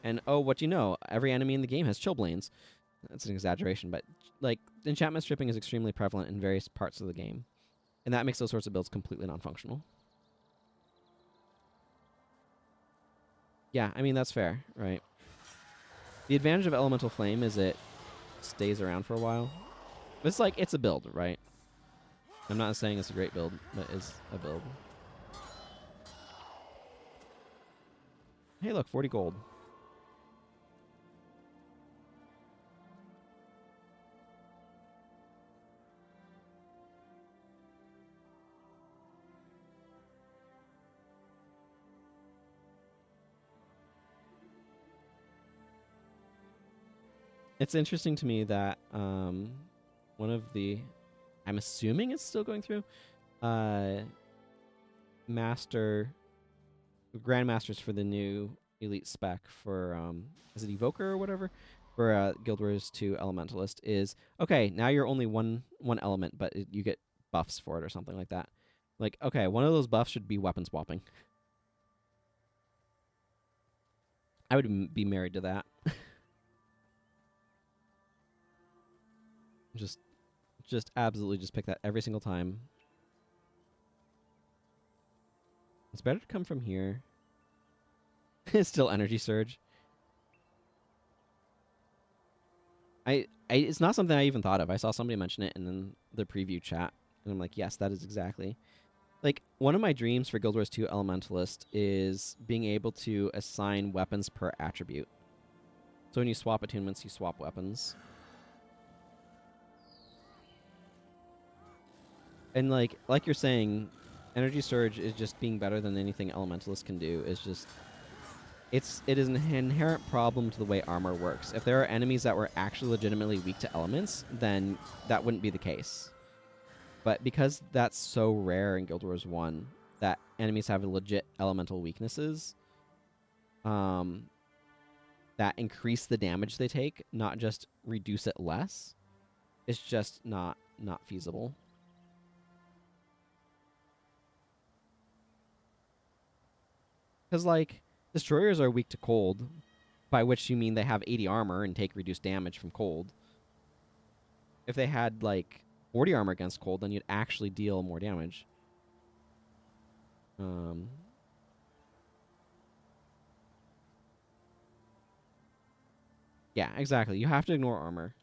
And oh, what do you know? Every enemy in the game has chillblains. That's an exaggeration, but like enchantment stripping is extremely prevalent in various parts of the game, and that makes those sorts of builds completely non-functional. Yeah, I mean that's fair, right? The advantage of Elemental Flame is it stays around for a while. It's like it's a build, right? I'm not saying it's a great build, but it's a build. Hey, look, 40 gold. It's interesting to me that one of the, I'm assuming it's still going through, Grandmasters for the new elite spec for, is it Evoker or whatever? For Guild Wars 2 Elementalist is, okay, now you're only one element, but you get buffs for it or something like that. Like, okay, one of those buffs should be weapon swapping. I would be married to that. Just absolutely just pick that every single time. It's better to come from here. It's still energy surge. It's not something I even thought of. I saw somebody mention it in then the preview chat, and I'm like, yes, that is exactly. Like, one of my dreams for Guild Wars 2 Elementalist is being able to assign weapons per attribute. So when you swap attunements, you swap weapons. And like you're saying, energy surge is just being better than anything Elementalist can do. Is just it is an inherent problem to the way armor works. If there are enemies that were actually legitimately weak to elements, then that wouldn't be the case. But because that's so rare in Guild Wars 1 that enemies have legit elemental weaknesses, that increase the damage they take, not just reduce it less, it's just not feasible. Because, like, destroyers are weak to cold, by which you mean they have 80 armor and take reduced damage from cold. If they had, like, 40 armor against cold, then you'd actually deal more damage. Yeah, exactly. You have to ignore armor.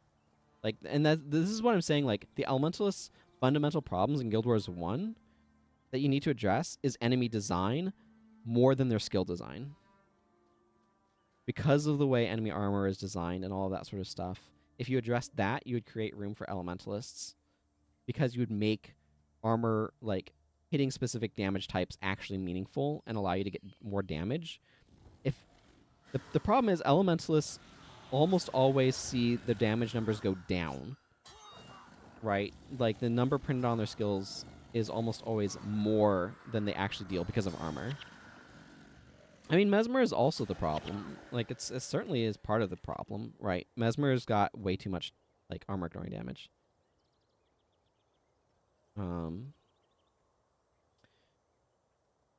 Like, and this is what I'm saying. Like, the Elementalist's fundamental problems in Guild Wars 1 that you need to address is enemy design more than their skill design. Because of the way enemy armor is designed and all of that sort of stuff, if you address that, you would create room for Elementalists. Because you would make armor, like, hitting specific damage types actually meaningful and allow you to get more damage. If the problem is Elementalists almost always see the damage numbers go down, right? Like, the number printed on their skills is almost always more than they actually deal because of armor. I mean, Mesmer is also the problem. Like, it certainly is part of the problem, right? Mesmer's got way too much, like, armor ignoring damage.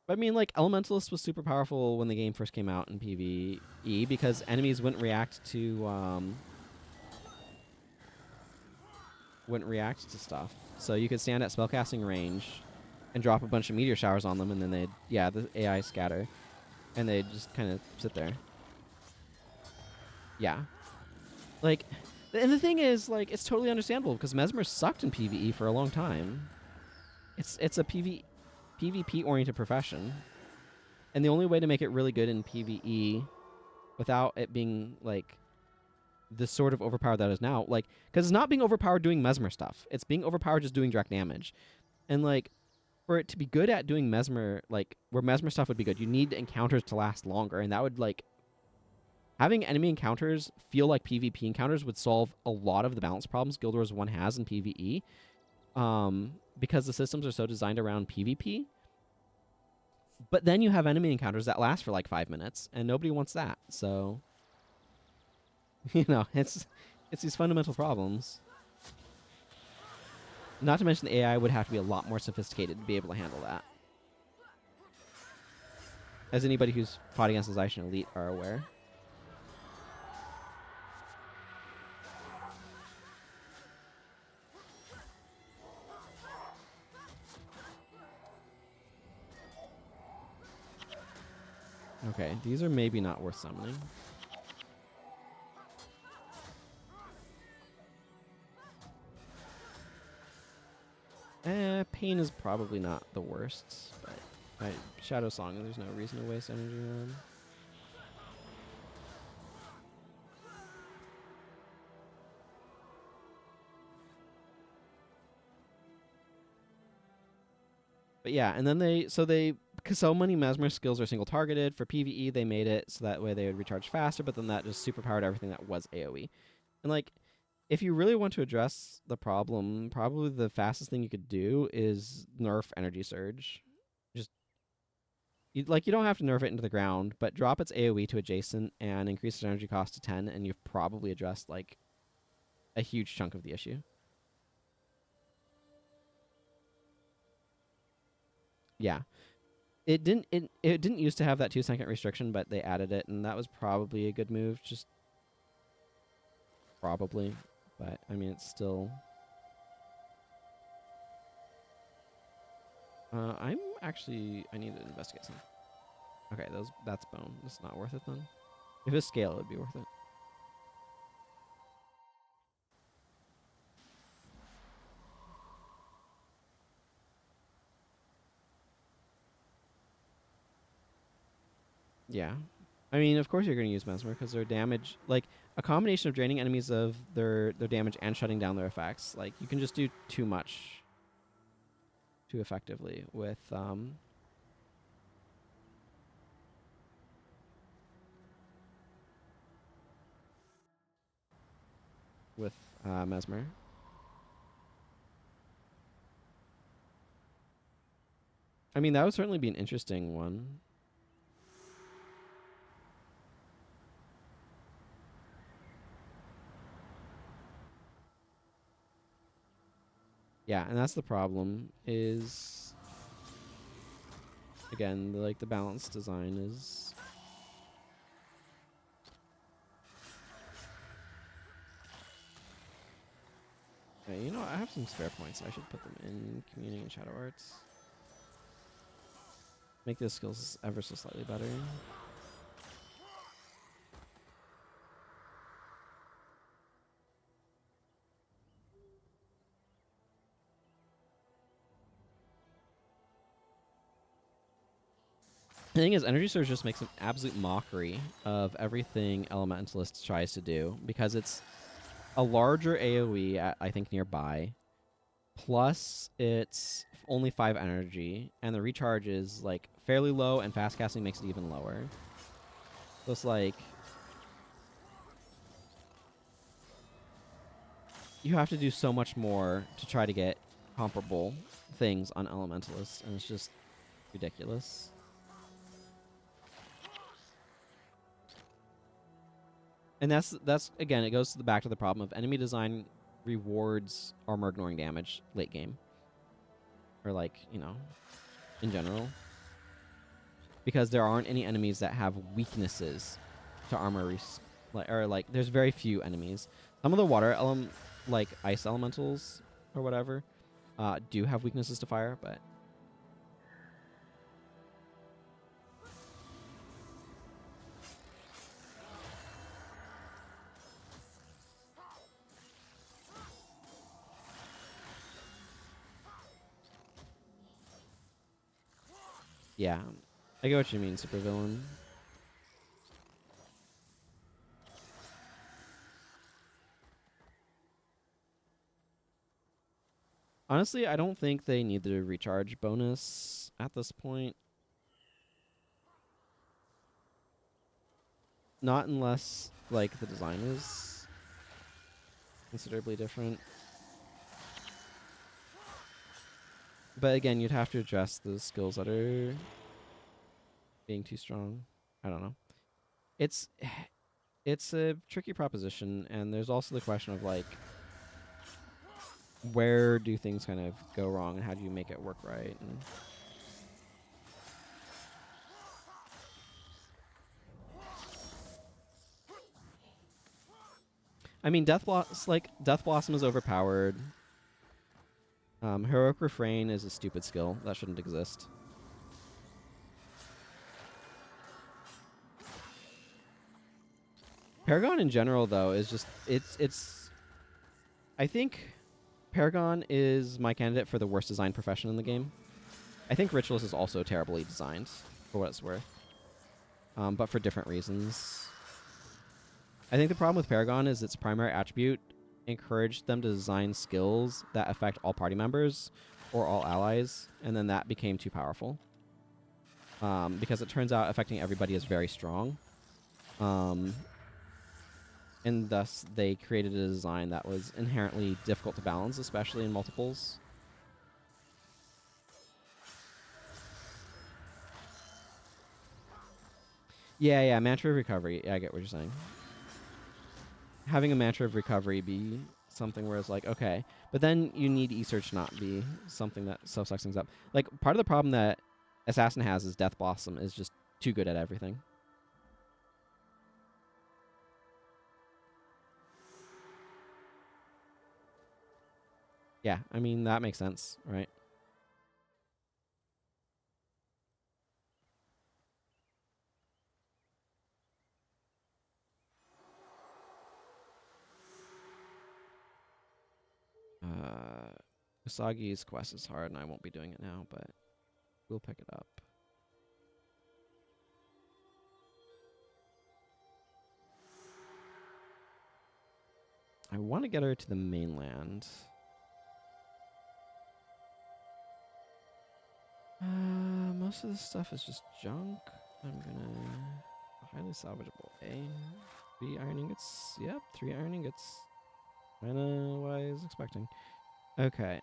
But I mean, like, Elementalist was super powerful when the game first came out in PvE because enemies wouldn't react to stuff. So you could stand at spellcasting range and drop a bunch of meteor showers on them, and then the AI scatter, and they'd just kind of sit there. Yeah. Like, and the thing is, like, it's totally understandable because Mesmer sucked in PvE for a long time. It's a PvP-oriented profession. And the only way to make it really good in PvE without it being, like, the sort of overpowered that is now, like, because it's not being overpowered doing Mesmer stuff. It's being overpowered just doing direct damage. And, like, for it to be good at doing Mesmer, like, where Mesmer stuff would be good, you need encounters to last longer. And that would, like, having enemy encounters feel like PvP encounters would solve a lot of the balance problems Guild Wars 1 has in PvE. Because the systems are so designed around PvP. But then you have enemy encounters that last for like 5 minutes, and nobody wants that. So, you know, it's these fundamental problems. Not to mention the AI would have to be a lot more sophisticated to be able to handle that. As anybody who's fought against the Zaishin Elite are aware. Okay, these are maybe not worth summoning. Pain is probably not the worst, but Shadow Song, there's no reason to waste energy on. But yeah, and then because so many Mesmer skills are single targeted for PvE, they made it so that way they would recharge faster, but then that just superpowered everything that was AoE. And like, if you really want to address the problem, probably the fastest thing you could do is nerf Energy Surge. Just you don't have to nerf it into the ground, but drop its AoE to adjacent and increase its energy cost to 10, and you've probably addressed like a huge chunk of the issue. Yeah. It didn't used to have that 2-second restriction, but they added it, and that was probably a good move. Just probably, but I mean, it's still. I need to investigate something. Okay, that's bone. It's not worth it then. If it's scale, it would be worth it. Yeah. I mean, of course you're going to use Mesmer because their damage, like a combination of draining enemies of their damage and shutting down their effects. Like you can just do too much, too effectively with with Mesmer. I mean, that would certainly be an interesting one. Yeah, and that's the problem is, again, the balanced design is. Okay, you know, I have some spare points. I should put them in Communing and Shadow Arts. Make those skills ever so slightly better. The thing is, Energy Surge just makes an absolute mockery of everything Elementalist tries to do because it's a larger AoE at, I think, nearby, plus it's only 5 energy, and the recharge is like fairly low, and fast casting makes it even lower. So it's like you have to do so much more to try to get comparable things on Elementalists, and it's just ridiculous. And that's again, it goes to the back to the problem of enemy design rewards armor ignoring damage late game, or like, you know, in general, because there aren't any enemies that have weaknesses to armor or like there's very few enemies. Some of the water like ice elementals or whatever do have weaknesses to fire, but yeah, I get what you mean, supervillain. Honestly, I don't think they need the recharge bonus at this point. Not unless, like, the design is considerably different. But again, you'd have to address the skills that are being too strong. I don't know. It's a tricky proposition, and there's also the question of, like, where do things kind of go wrong, and how do you make it work right? And I mean, Death Blossom is overpowered. Heroic Refrain is a stupid skill that shouldn't exist. Paragon in general, though, is just it's. I think Paragon is my candidate for the worst designed profession in the game. I think Ritualist is also terribly designed, for what it's worth, but for different reasons. I think the problem with Paragon is its primary attribute encouraged them to design skills that affect all party members or all allies, and then that became too powerful. Because it turns out affecting everybody is very strong. And thus they created a design that was inherently difficult to balance, especially in multiples. Yeah, mantra of recovery. Yeah, I get what you're saying. Having a mantra of recovery be something where it's like, okay, but then you need E-Search not be something that sucks things up. Like, part of the problem that Assassin has is Death Blossom is just too good at everything. Yeah, I mean, that makes sense, right? Usagi's quest is hard, and I won't be doing it now, but we'll pick it up. I want to get her to the mainland. Most of this stuff is just junk. I'm gonna highly salvageable. A, 3 iron ingots. Yep, 3 iron ingots. Kinda what I was expecting. Okay.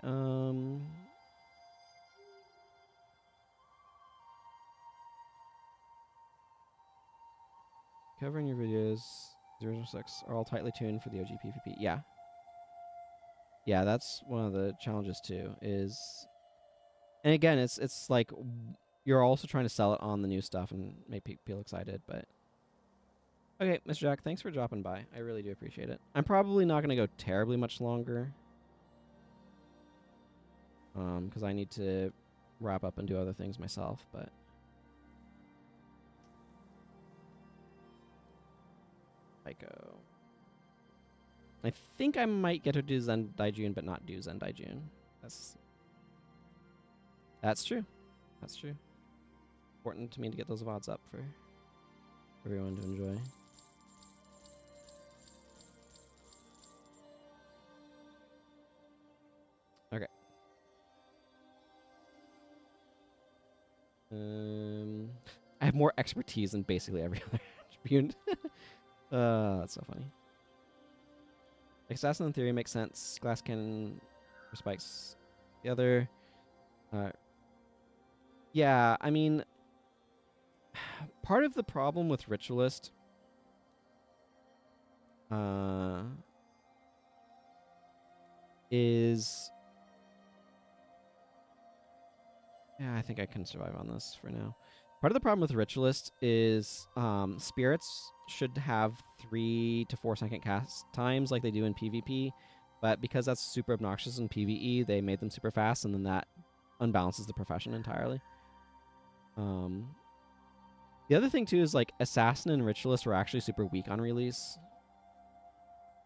Covering your videos 006 are all tightly tuned for the OG PvP. Yeah. Yeah, that's one of the challenges too. Is and again, it's like you're also trying to sell it on the new stuff and make people excited, but okay, Mr. Jack, thanks for dropping by. I really do appreciate it. I'm probably not going to go terribly much longer. Because I need to wrap up and do other things myself, but Psycho. I think I might get her to do Zen Daijun, but not do Zen Daijun. That's true. That's true. Important to me to get those VODs up for everyone to enjoy. Okay. I have more expertise than basically every other attribute. That's so funny. Assassin in theory makes sense. Glass cannon for spikes. The other... yeah, I mean... part of the problem with Ritualist... is... yeah, I think I can survive on this for now. Part of the problem with Ritualist is spirits should have 3 to 4 second cast times like they do in PvP, but because that's super obnoxious in PvE, they made them super fast, and then that unbalances the profession entirely. The other thing too is like Assassin and Ritualist were actually super weak on release.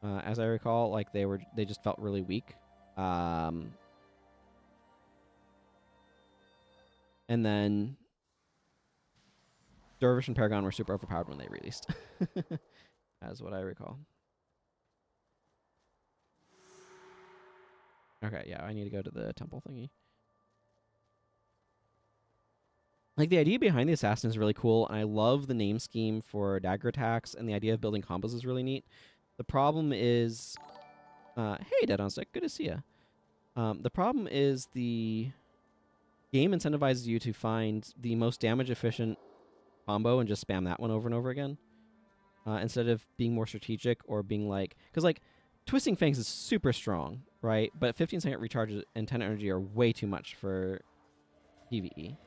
As I recall, like they just felt really weak. And then Dervish and Paragon were super overpowered when they released. As what I recall. Okay, yeah, I need to go to the temple thingy. Like, the idea behind the Assassin is really cool, and I love the name scheme for dagger attacks, and the idea of building combos is really neat. The problem is... hey, Dead on Stick, good to see ya. The problem is the game incentivizes you to find the most damage-efficient combo and just spam that one over and over again. Instead of being more strategic or being like... because, like, Twisting Fangs is super strong, right? But 15-second recharge and 10 energy are way too much for PvE.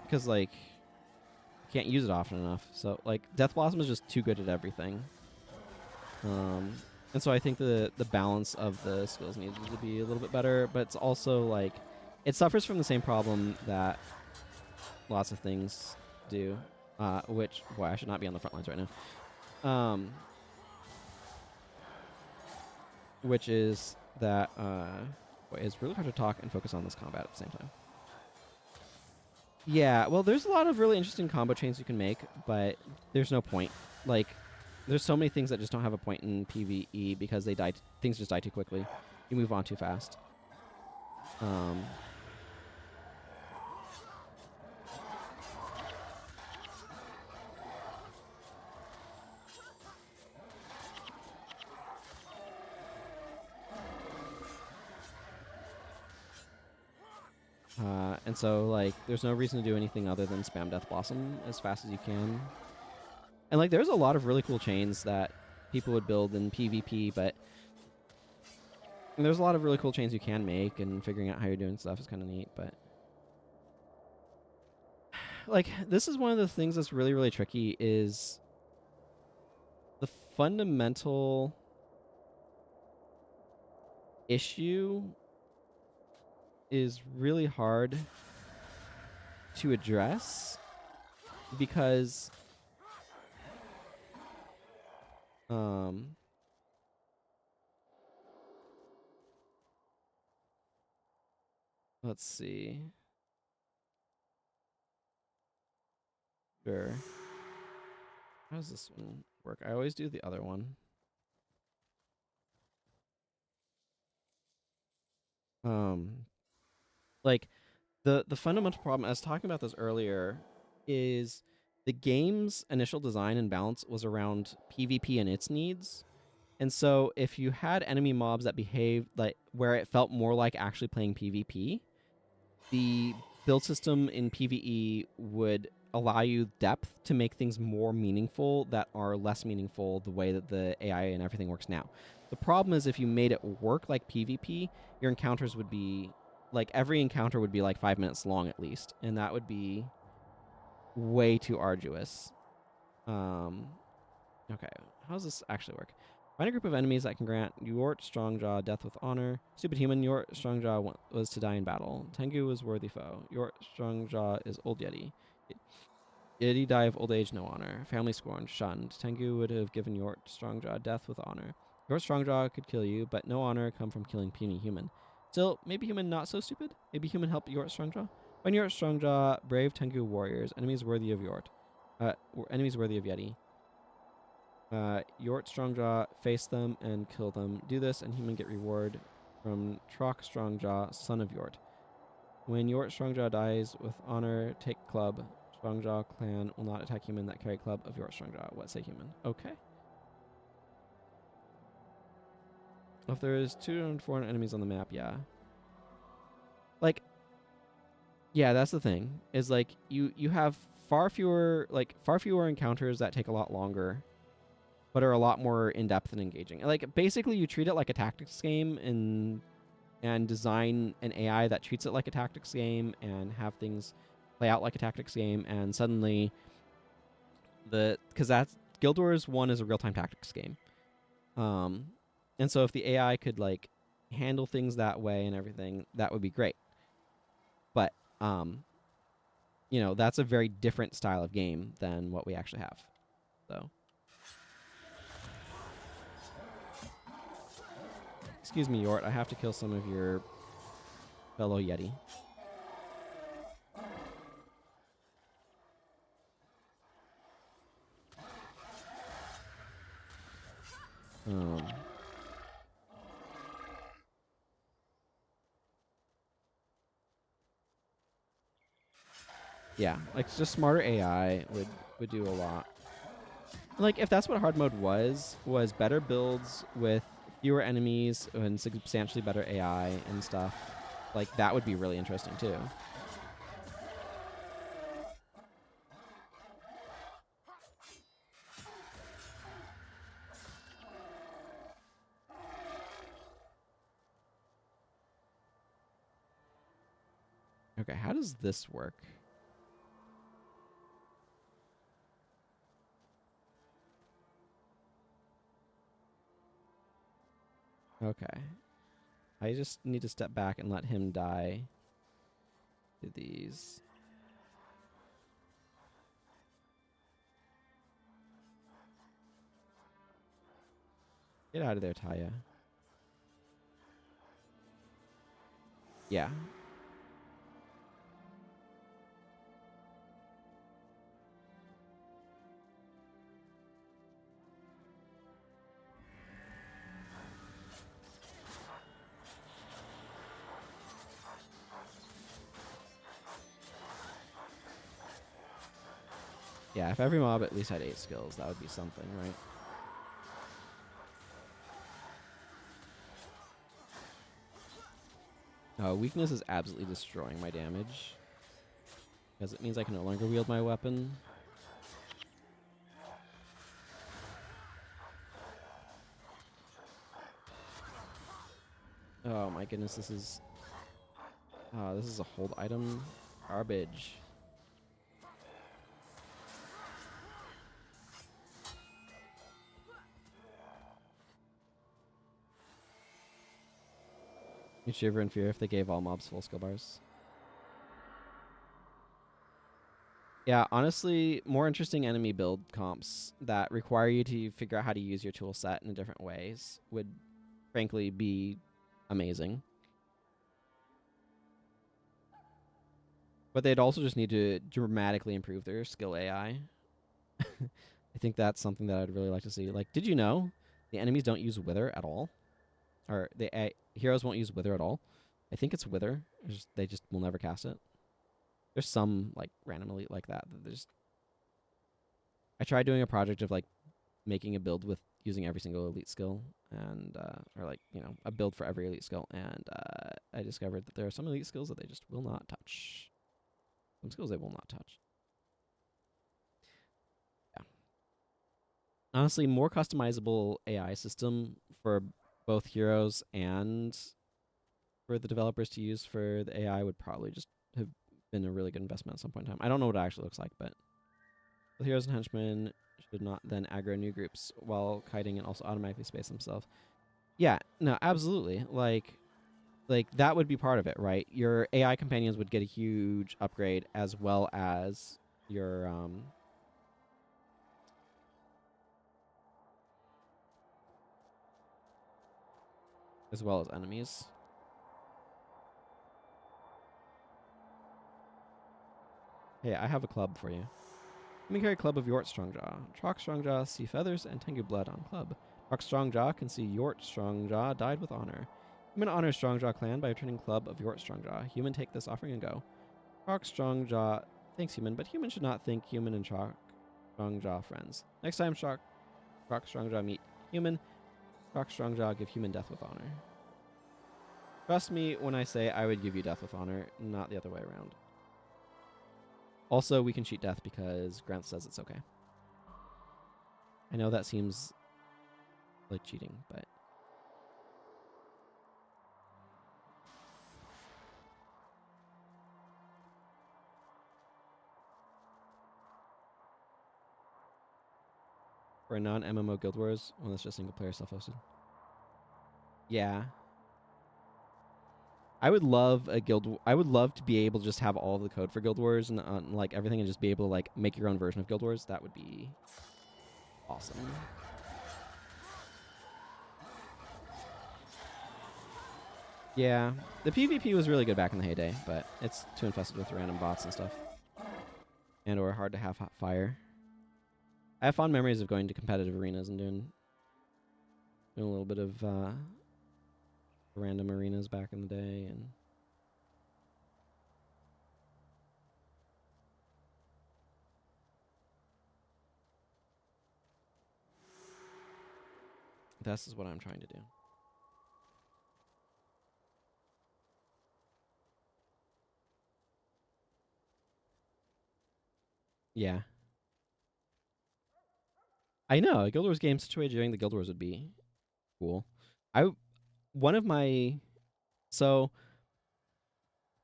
Because, like, you can't use it often enough. So, like, Death Blossom is just too good at everything. And so I think the balance of the skills needs to be a little bit better, but it's also, like, it suffers from the same problem that lots of things do, which, boy, I should not be on the front lines right now. Which is that, boy, it's really hard to talk and focus on this combat at the same time. Yeah, well, there's a lot of really interesting combo chains you can make, but there's no point. Like, there's so many things that just don't have a point in PvE because they die. Things just die too quickly. You move on too fast. And so, like, there's no reason to do anything other than spam Death Blossom as fast as you can. And, like, there's a lot of really cool chains that people would build in PvP, but there's a lot of really cool chains you can make, and figuring out how you're doing stuff is kind of neat, but... Like, this is one of the things that's really, really tricky is the fundamental issue is really hard to address because let's see. Sure. How does this one work? I always do the other one. Like the fundamental problem, I was talking about this earlier, is the game's initial design and balance was around PvP and its needs. And so if you had enemy mobs that behaved like where it felt more like actually playing PvP, the build system in PvE would allow you depth to make things more meaningful that are less meaningful the way that the AI and everything works now. The problem is if you made it work like PvP, your encounters would be like every encounter would be like 5 minutes long at least, and that would be way too arduous. Okay, how does this actually work? Find a group of enemies that can grant Yort Strongjaw death with honor. Stupid human, Yort Strongjaw was to die in battle. Tengu was worthy foe. Yort Strongjaw is old Yeti. Yeti die of old age, no honor. Family scorned, shunned. Tengu would have given Yort Strongjaw death with honor. Yort Strongjaw could kill you, but no honor come from killing puny human. Still, maybe human not so stupid? Maybe human help Yort Strongjaw? Find Yort Strongjaw, brave Tengu warriors, enemies worthy of Yort. Enemies worthy of Yeti. Yort Strongjaw, face them and kill them. Do this and human get reward from Trock Strongjaw, son of Yort. When Yort Strongjaw dies with honor, take club. Strongjaw clan will not attack human that carry club of Yort Strongjaw. What say human? Okay. If there is 204 enemies on the map, yeah. Like, yeah, that's the thing. Is like you have far fewer encounters that take a lot longer, but are a lot more in-depth and engaging. Like, basically, you treat it like a tactics game and design an AI that treats it like a tactics game and have things play out like a tactics game, and suddenly because that's Guild Wars 1 is a real-time tactics game. And so if the AI could, like, handle things that way and everything, that would be great. But, you know, that's a very different style of game than what we actually have. So... Excuse me, Yort. I have to kill some of your fellow Yeti. Yeah, like just smarter AI would do a lot. Like if that's what hard mode was better builds with fewer enemies and substantially better AI and stuff. Like that would be really interesting too. Okay, how does this work? Okay. I just need to step back and let him die to these. Get out of there, Taya. Yeah. Yeah, if every mob at least had 8 skills, that would be something, right? Weakness is absolutely destroying my damage. Because it means I can no longer wield my weapon. Oh my goodness, this is... this is a hold item. Garbage. You'd shiver in fear if they gave all mobs full skill bars. Yeah, honestly, more interesting enemy build comps that require you to figure out how to use your tool set in different ways would frankly be amazing. But they'd also just need to dramatically improve their skill AI. I think that's something that I'd really like to see. Like, did you know the enemies don't use Wither at all? Or the heroes won't use Wither at all? I think it's Wither. They just will never cast it. There's some, like, random elite like that. I tried doing a project of, like, making a build with using every single elite skill and or like, you know, a build for every elite skill, and I discovered that there are some elite skills that they just will not touch. Some skills they will not touch. Yeah. Honestly, more customizable AI system for both heroes and for the developers to use for the AI would probably just have been a really good investment at some point in time. I don't know what it actually looks like, but the heroes and henchmen should not then aggro new groups while kiting and also automatically space themselves. Yeah, no, absolutely. Like that would be part of it, right? Your AI companions would get a huge upgrade as well as your as well as enemies. Hey, I have a club for you. Let me carry Club of Yort Strongjaw. Trock Strongjaw see feathers and Tengu blood on club. Trock Strongjaw can see Yort Strongjaw died with honor. Human honors Strongjaw clan by returning Club of Yort Strongjaw. Human take this offering and go. Trock Strongjaw thanks human, but human should not think human and Trock Strongjaw friends. Next time Trock Strongjaw meet human, Trock Strongjaw give human death with honor. Trust me when I say I would give you death with honor, not the other way around. Also, we can cheat death because Grant says it's okay. I know that seems like cheating, but... For a non-MMO Guild Wars, one that's just single-player self-hosted. Yeah. I would love a guild... I would love to be able to just have all the code for Guild Wars and like everything and just be able to like make your own version of Guild Wars. That would be awesome. Yeah, the PvP was really good back in the heyday, but it's too infested with random bots and stuff. And or hard to have hot fire. I have fond memories of going to competitive arenas and doing a little bit of random arenas back in the day, and this is what I'm trying to do. Yeah. I know, a Guild Wars game situated during the Guild Wars would be cool. One of my... So,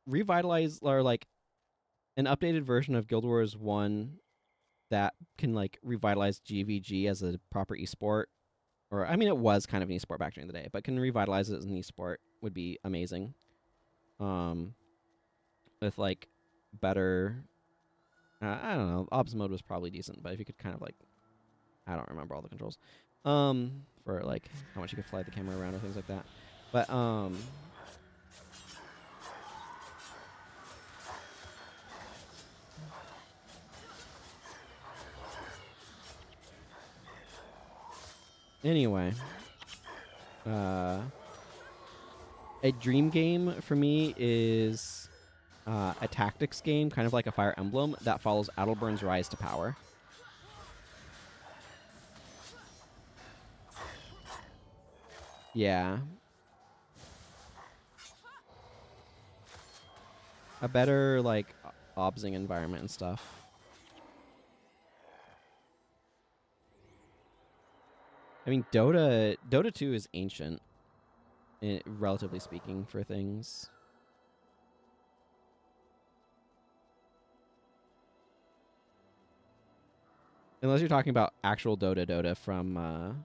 revitalize, or like, an updated version of Guild Wars 1 that can, like, revitalize GVG as a proper esport. Or, I mean, it was kind of an esport back during the day, but can revitalize it as an esport would be amazing. With, like, better... I don't know. Ops mode was probably decent, but if you could kind of, like... I don't remember all the controls. For like how much you could fly the camera around or things like that. But anyway, uh, a dream game for me is a tactics game, kind of like a Fire Emblem, that follows Adelbern's rise to power. Yeah. A better, like, obsing environment and stuff. I mean, Dota 2 is ancient, relatively speaking, for things. Unless you're talking about actual Dota from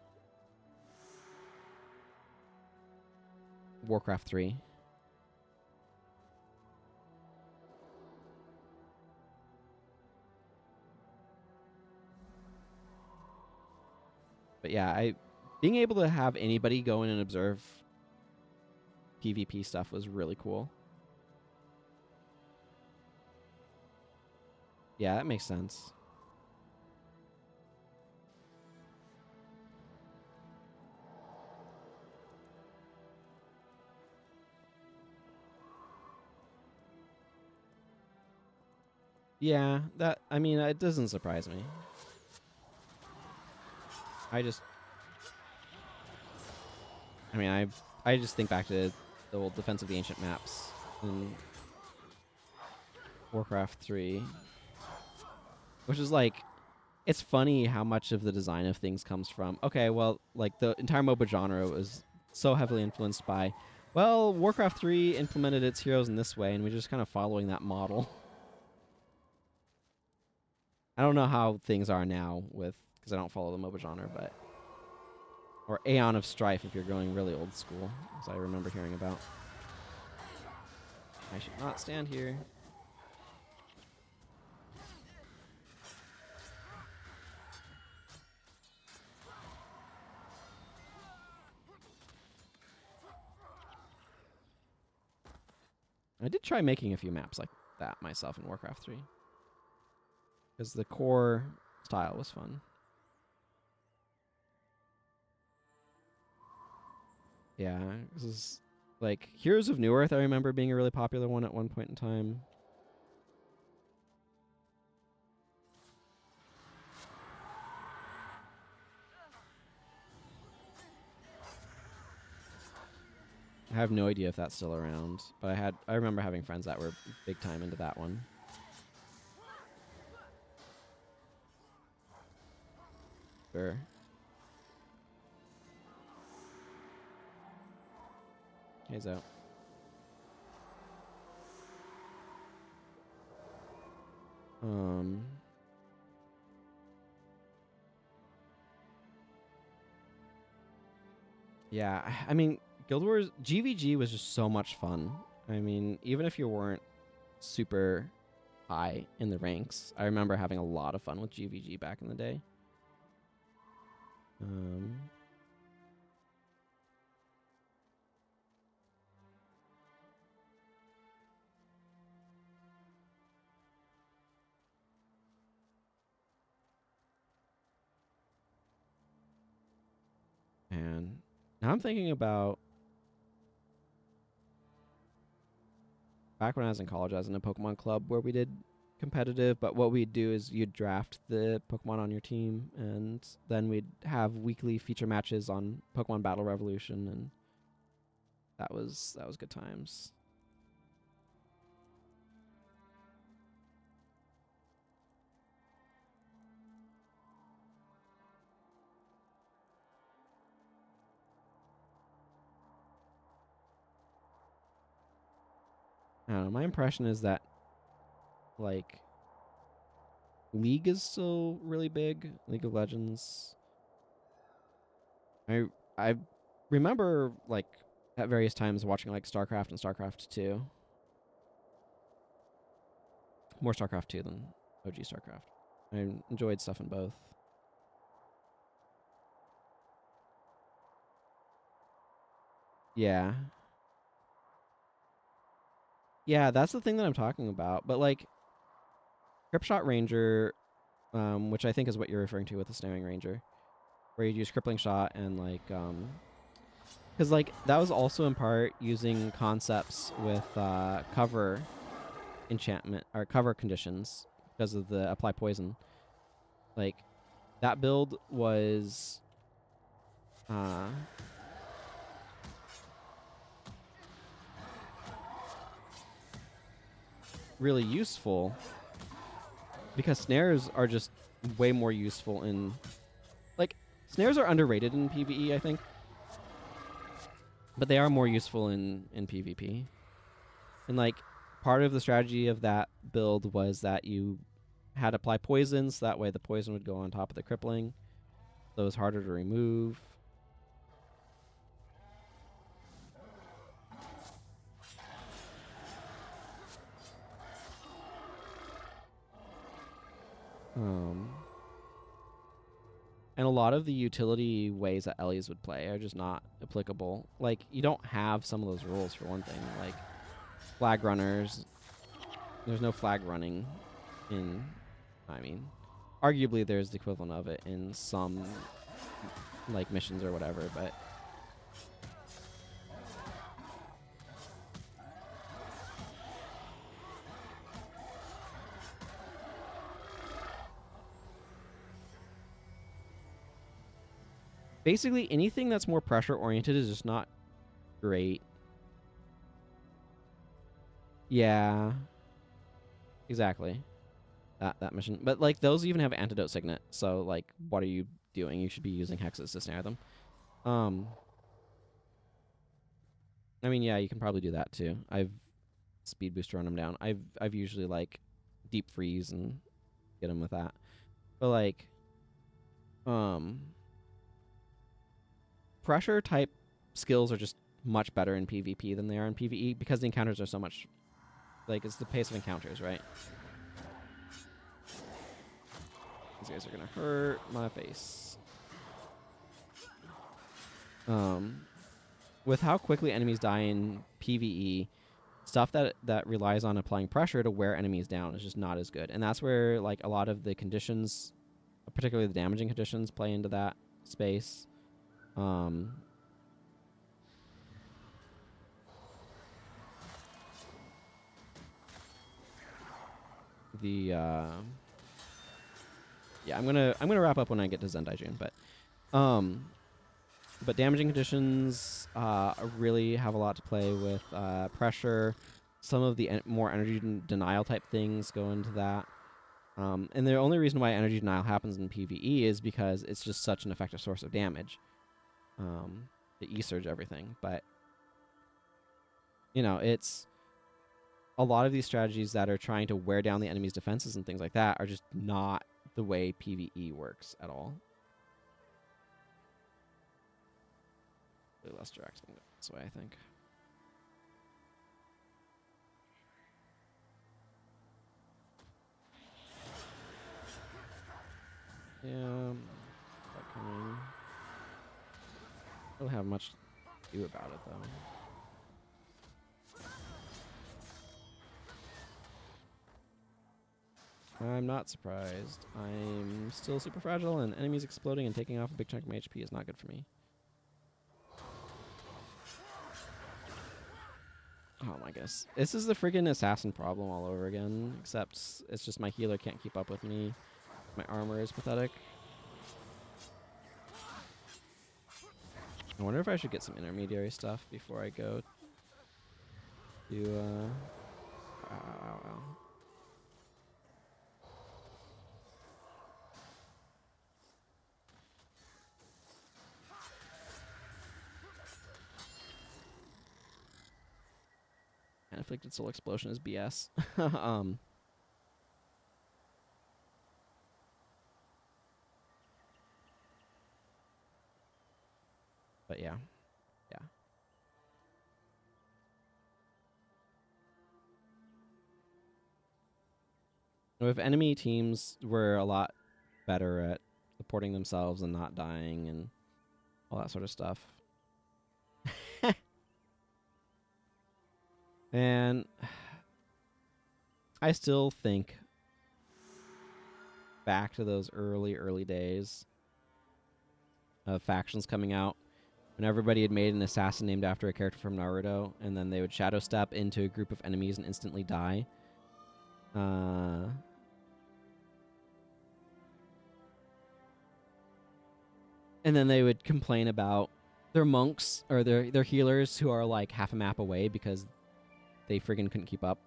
Warcraft 3. But yeah, being able to have anybody go in and observe PvP stuff was really cool. Yeah, that makes sense. Yeah, I mean, it doesn't surprise me. I mean, I just think back to the old Defense of the Ancient maps in Warcraft 3, which is like, it's funny how much of the design of things comes from, okay, well, like the entire MOBA genre was so heavily influenced by, well, Warcraft 3 implemented its heroes in this way, and we're just kind of following that model. I don't know how things are now because I don't follow the MOBA genre, but or Aeon of Strife if you're going really old school, as I remember hearing about. I should not stand here. I did try making a few maps like that myself in Warcraft 3. Because the core style was fun. Yeah, this is like Heroes of Newerth, I remember being a really popular one at one point in time. I have no idea if that's still around, but I remember having friends that were big time into that one. Sure. He's out. Yeah, I mean, Guild Wars GVG was just so much fun. I mean, even if you weren't super high in the ranks, I remember having a lot of fun with GVG back in the day. And now I'm thinking about back when I was in college, I was in a Pokemon club where we did competitive, but what we'd do is you'd draft the Pokemon on your team, and then we'd have weekly feature matches on Pokemon Battle Revolution, and that was good times. I don't know, my impression is that like League is still really big, League of Legends. I remember like at various times watching like StarCraft and StarCraft 2. More StarCraft 2 than OG StarCraft. I enjoyed stuff in both. Yeah. Yeah, that's the thing that I'm talking about. But like Gripshot Ranger, which I think is what you're referring to with the Snaring Ranger, where you use Crippling Shot and like because like that was also in part using concepts with cover enchantment or cover conditions because of the apply poison. Like that build was uh really useful because snares are just way more useful in like snares are underrated in PvE, I think, but they are more useful in PvP. And like part of the strategy of that build was that you had apply poison, so that way the poison would go on top of the crippling, so it was harder to remove. Um, and a lot of the utility ways that Ellie's would play are just not applicable. Like you don't have some of those rules for one thing. Like flag runners, there's no flag running in. I mean, arguably there's the equivalent of it in some like missions or whatever, but basically anything that's more pressure oriented is just not great. Yeah, exactly. That mission. But like those even have antidote signet. So like what are you doing? You should be using hexes to snare them. Um I mean, yeah, you can probably do that too. I've speed boost run them down. I've usually like deep freeze and get them with that. But like um pressure type skills are just much better in PvP than they are in PvE because the encounters are so much like it's the pace of encounters, right? These guys are gonna hurt my face. Um with how quickly enemies die in PvE, stuff that relies on applying pressure to wear enemies down is just not as good. And that's where like a lot of the conditions, particularly the damaging conditions, play into that space. Um, the yeah, I'm gonna wrap up when I get to Zendai June, um, but damaging conditions really have a lot to play with pressure. Some of the more energy denial type things go into that. And the only reason why energy denial happens in PvE is because it's just such an effective source of damage. The E-surge everything. But, you know, it's a lot of these strategies that are trying to wear down the enemy's defenses and things like that are just not the way PvE works at all. Less direct this way, I think. Yeah, that coming. Don't have much to do about it though. I'm not surprised. I'm still super fragile, and enemies exploding and taking off a big chunk of my HP is not good for me. Oh my goodness. This is the freaking assassin problem all over again, except it's just my healer can't keep up with me. My armor is pathetic. I wonder if I should get some intermediary stuff before I go to, And Afflicted Soul Explosion is BS. But yeah. Yeah. If enemy teams were a lot better at supporting themselves and not dying and all that sort of stuff. And I still think back to those early days of factions coming out when everybody had made an assassin named after a character from Naruto, and then they would shadow step into a group of enemies and instantly die. And then they would complain about their monks or their healers who are like half a map away because they friggin' couldn't keep up.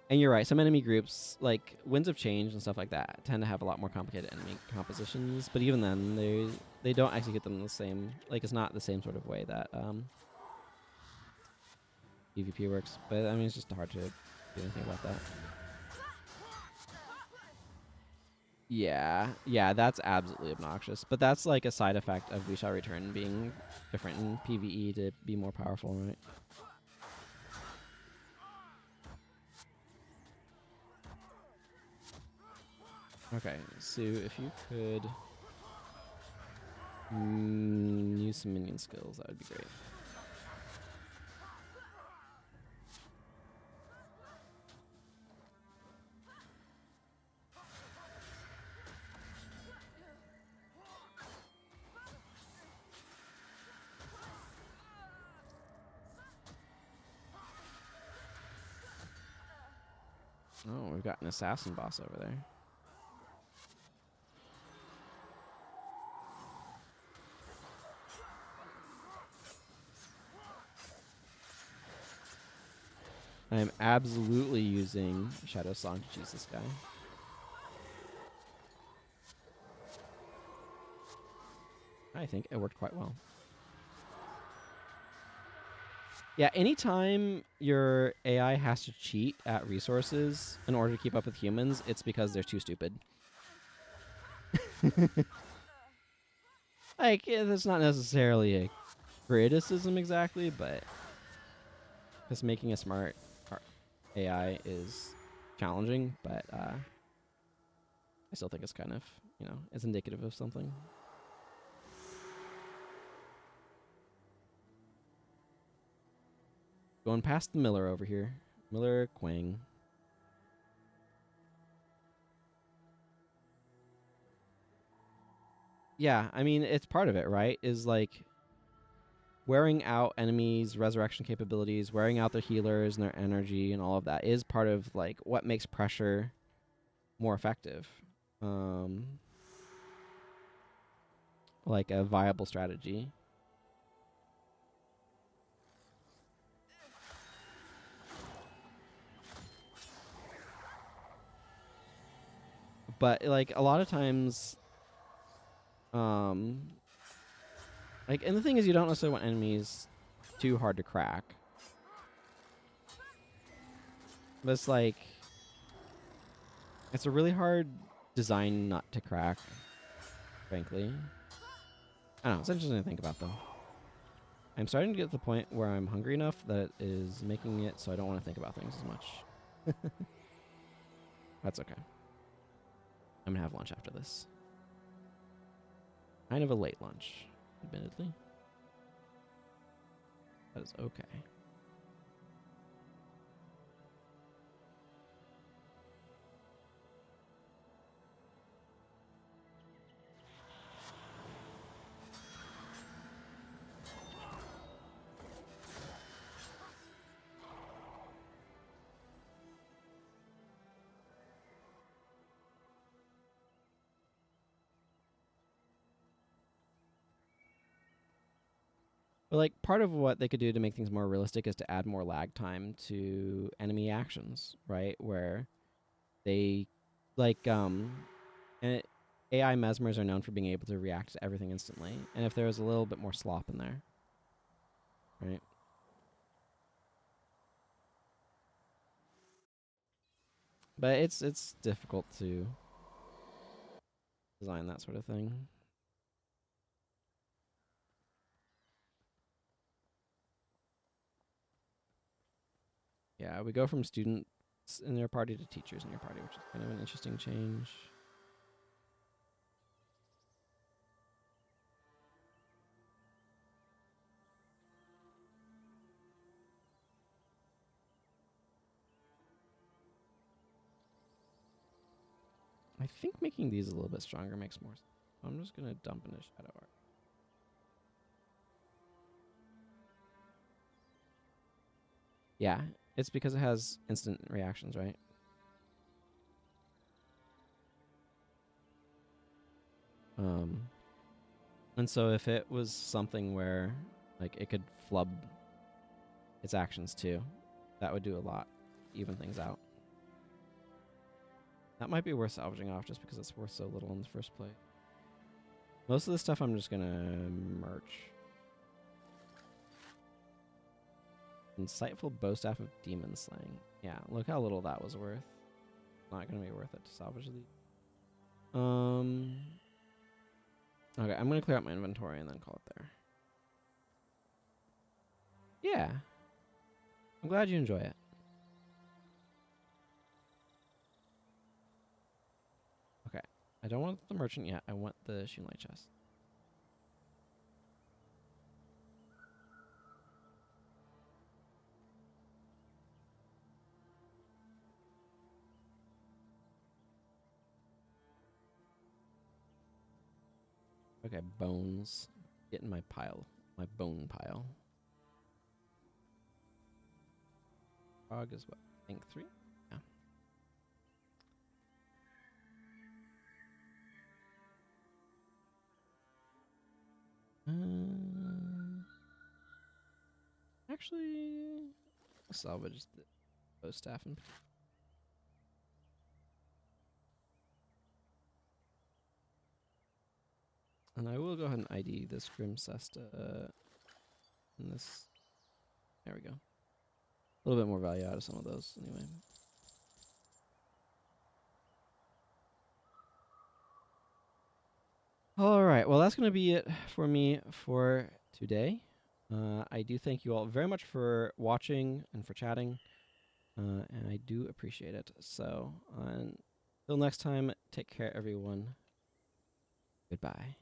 And you're right, some enemy groups, like Winds of Change and stuff like that, tend to have a lot more complicated enemy compositions, but even then, they don't execute them the same, like it's not the same sort of way that PvP works. But I mean, it's just hard to do anything about that. Yeah, that's absolutely obnoxious. But that's like a side effect of We Shall Return being different in PvE to be more powerful, right? Okay, Sue, if you could use some minion skills, that would be great. Oh, we've got an assassin boss over there. I am absolutely using Shadow Song to cheese this guy. I think it worked quite well. Yeah, anytime your AI has to cheat at resources in order to keep up with humans, it's because they're too stupid. Like, that's not necessarily a criticism exactly, but just making a smart AI is challenging, but I still think it's kind of, it's indicative of something. Going past the Miller over here. Miller Quang. Yeah, I mean, it's part of it, right? Is like wearing out enemies' resurrection capabilities, wearing out their healers and their energy and all of that is part of like what makes pressure more effective. Like a viable strategy. But like a lot of times like, and the thing is, you don't necessarily want enemies too hard to crack. But it's like, it's a really hard design nut to crack, frankly. I don't know, it's interesting to think about, though. I'm starting to get to the point where I'm hungry enough that it is making it so I don't want to think about things as much. That's okay. I'm going to have lunch after this. Kind of a late lunch, admittedly. That is okay. But like part of what they could do to make things more realistic is to add more lag time to enemy actions, right? Where they like and AI mesmers are known for being able to react to everything instantly. And if there was a little bit more slop in there, right? But it's difficult to design that sort of thing. Yeah, we go from students in your party to teachers in your party, which is kind of an interesting change. I think making these a little bit stronger makes more sense. I'm just going to dump into Shadow Art. Yeah, it's because it has instant reactions, right? And so if it was something where like it could flub its actions too, that would do a lot, even things out. That might be worth salvaging off just because it's worth so little in the first place. Most of the stuff I'm just gonna merch. Insightful bow staff of demon slaying. Yeah, look how little that was worth. Not gonna be worth it to salvage these. Okay, I'm gonna clear out my inventory and then call it there. Yeah. I'm glad you enjoy it. Okay. I don't want the merchant yet. I want the Sheen Light chest. Okay, bones. Get in my pile. My bone pile. Frog is what? I think 3? Yeah. Actually, I'll salvage the bow staff and. And I will go ahead and ID this Grim Cesta. And this. There we go. A little bit more value out of some of those, anyway. All right. Well, that's going to be it for me for today. I do thank you all very much for watching and for chatting. And I do appreciate it. So, until next time, take care, everyone. Goodbye.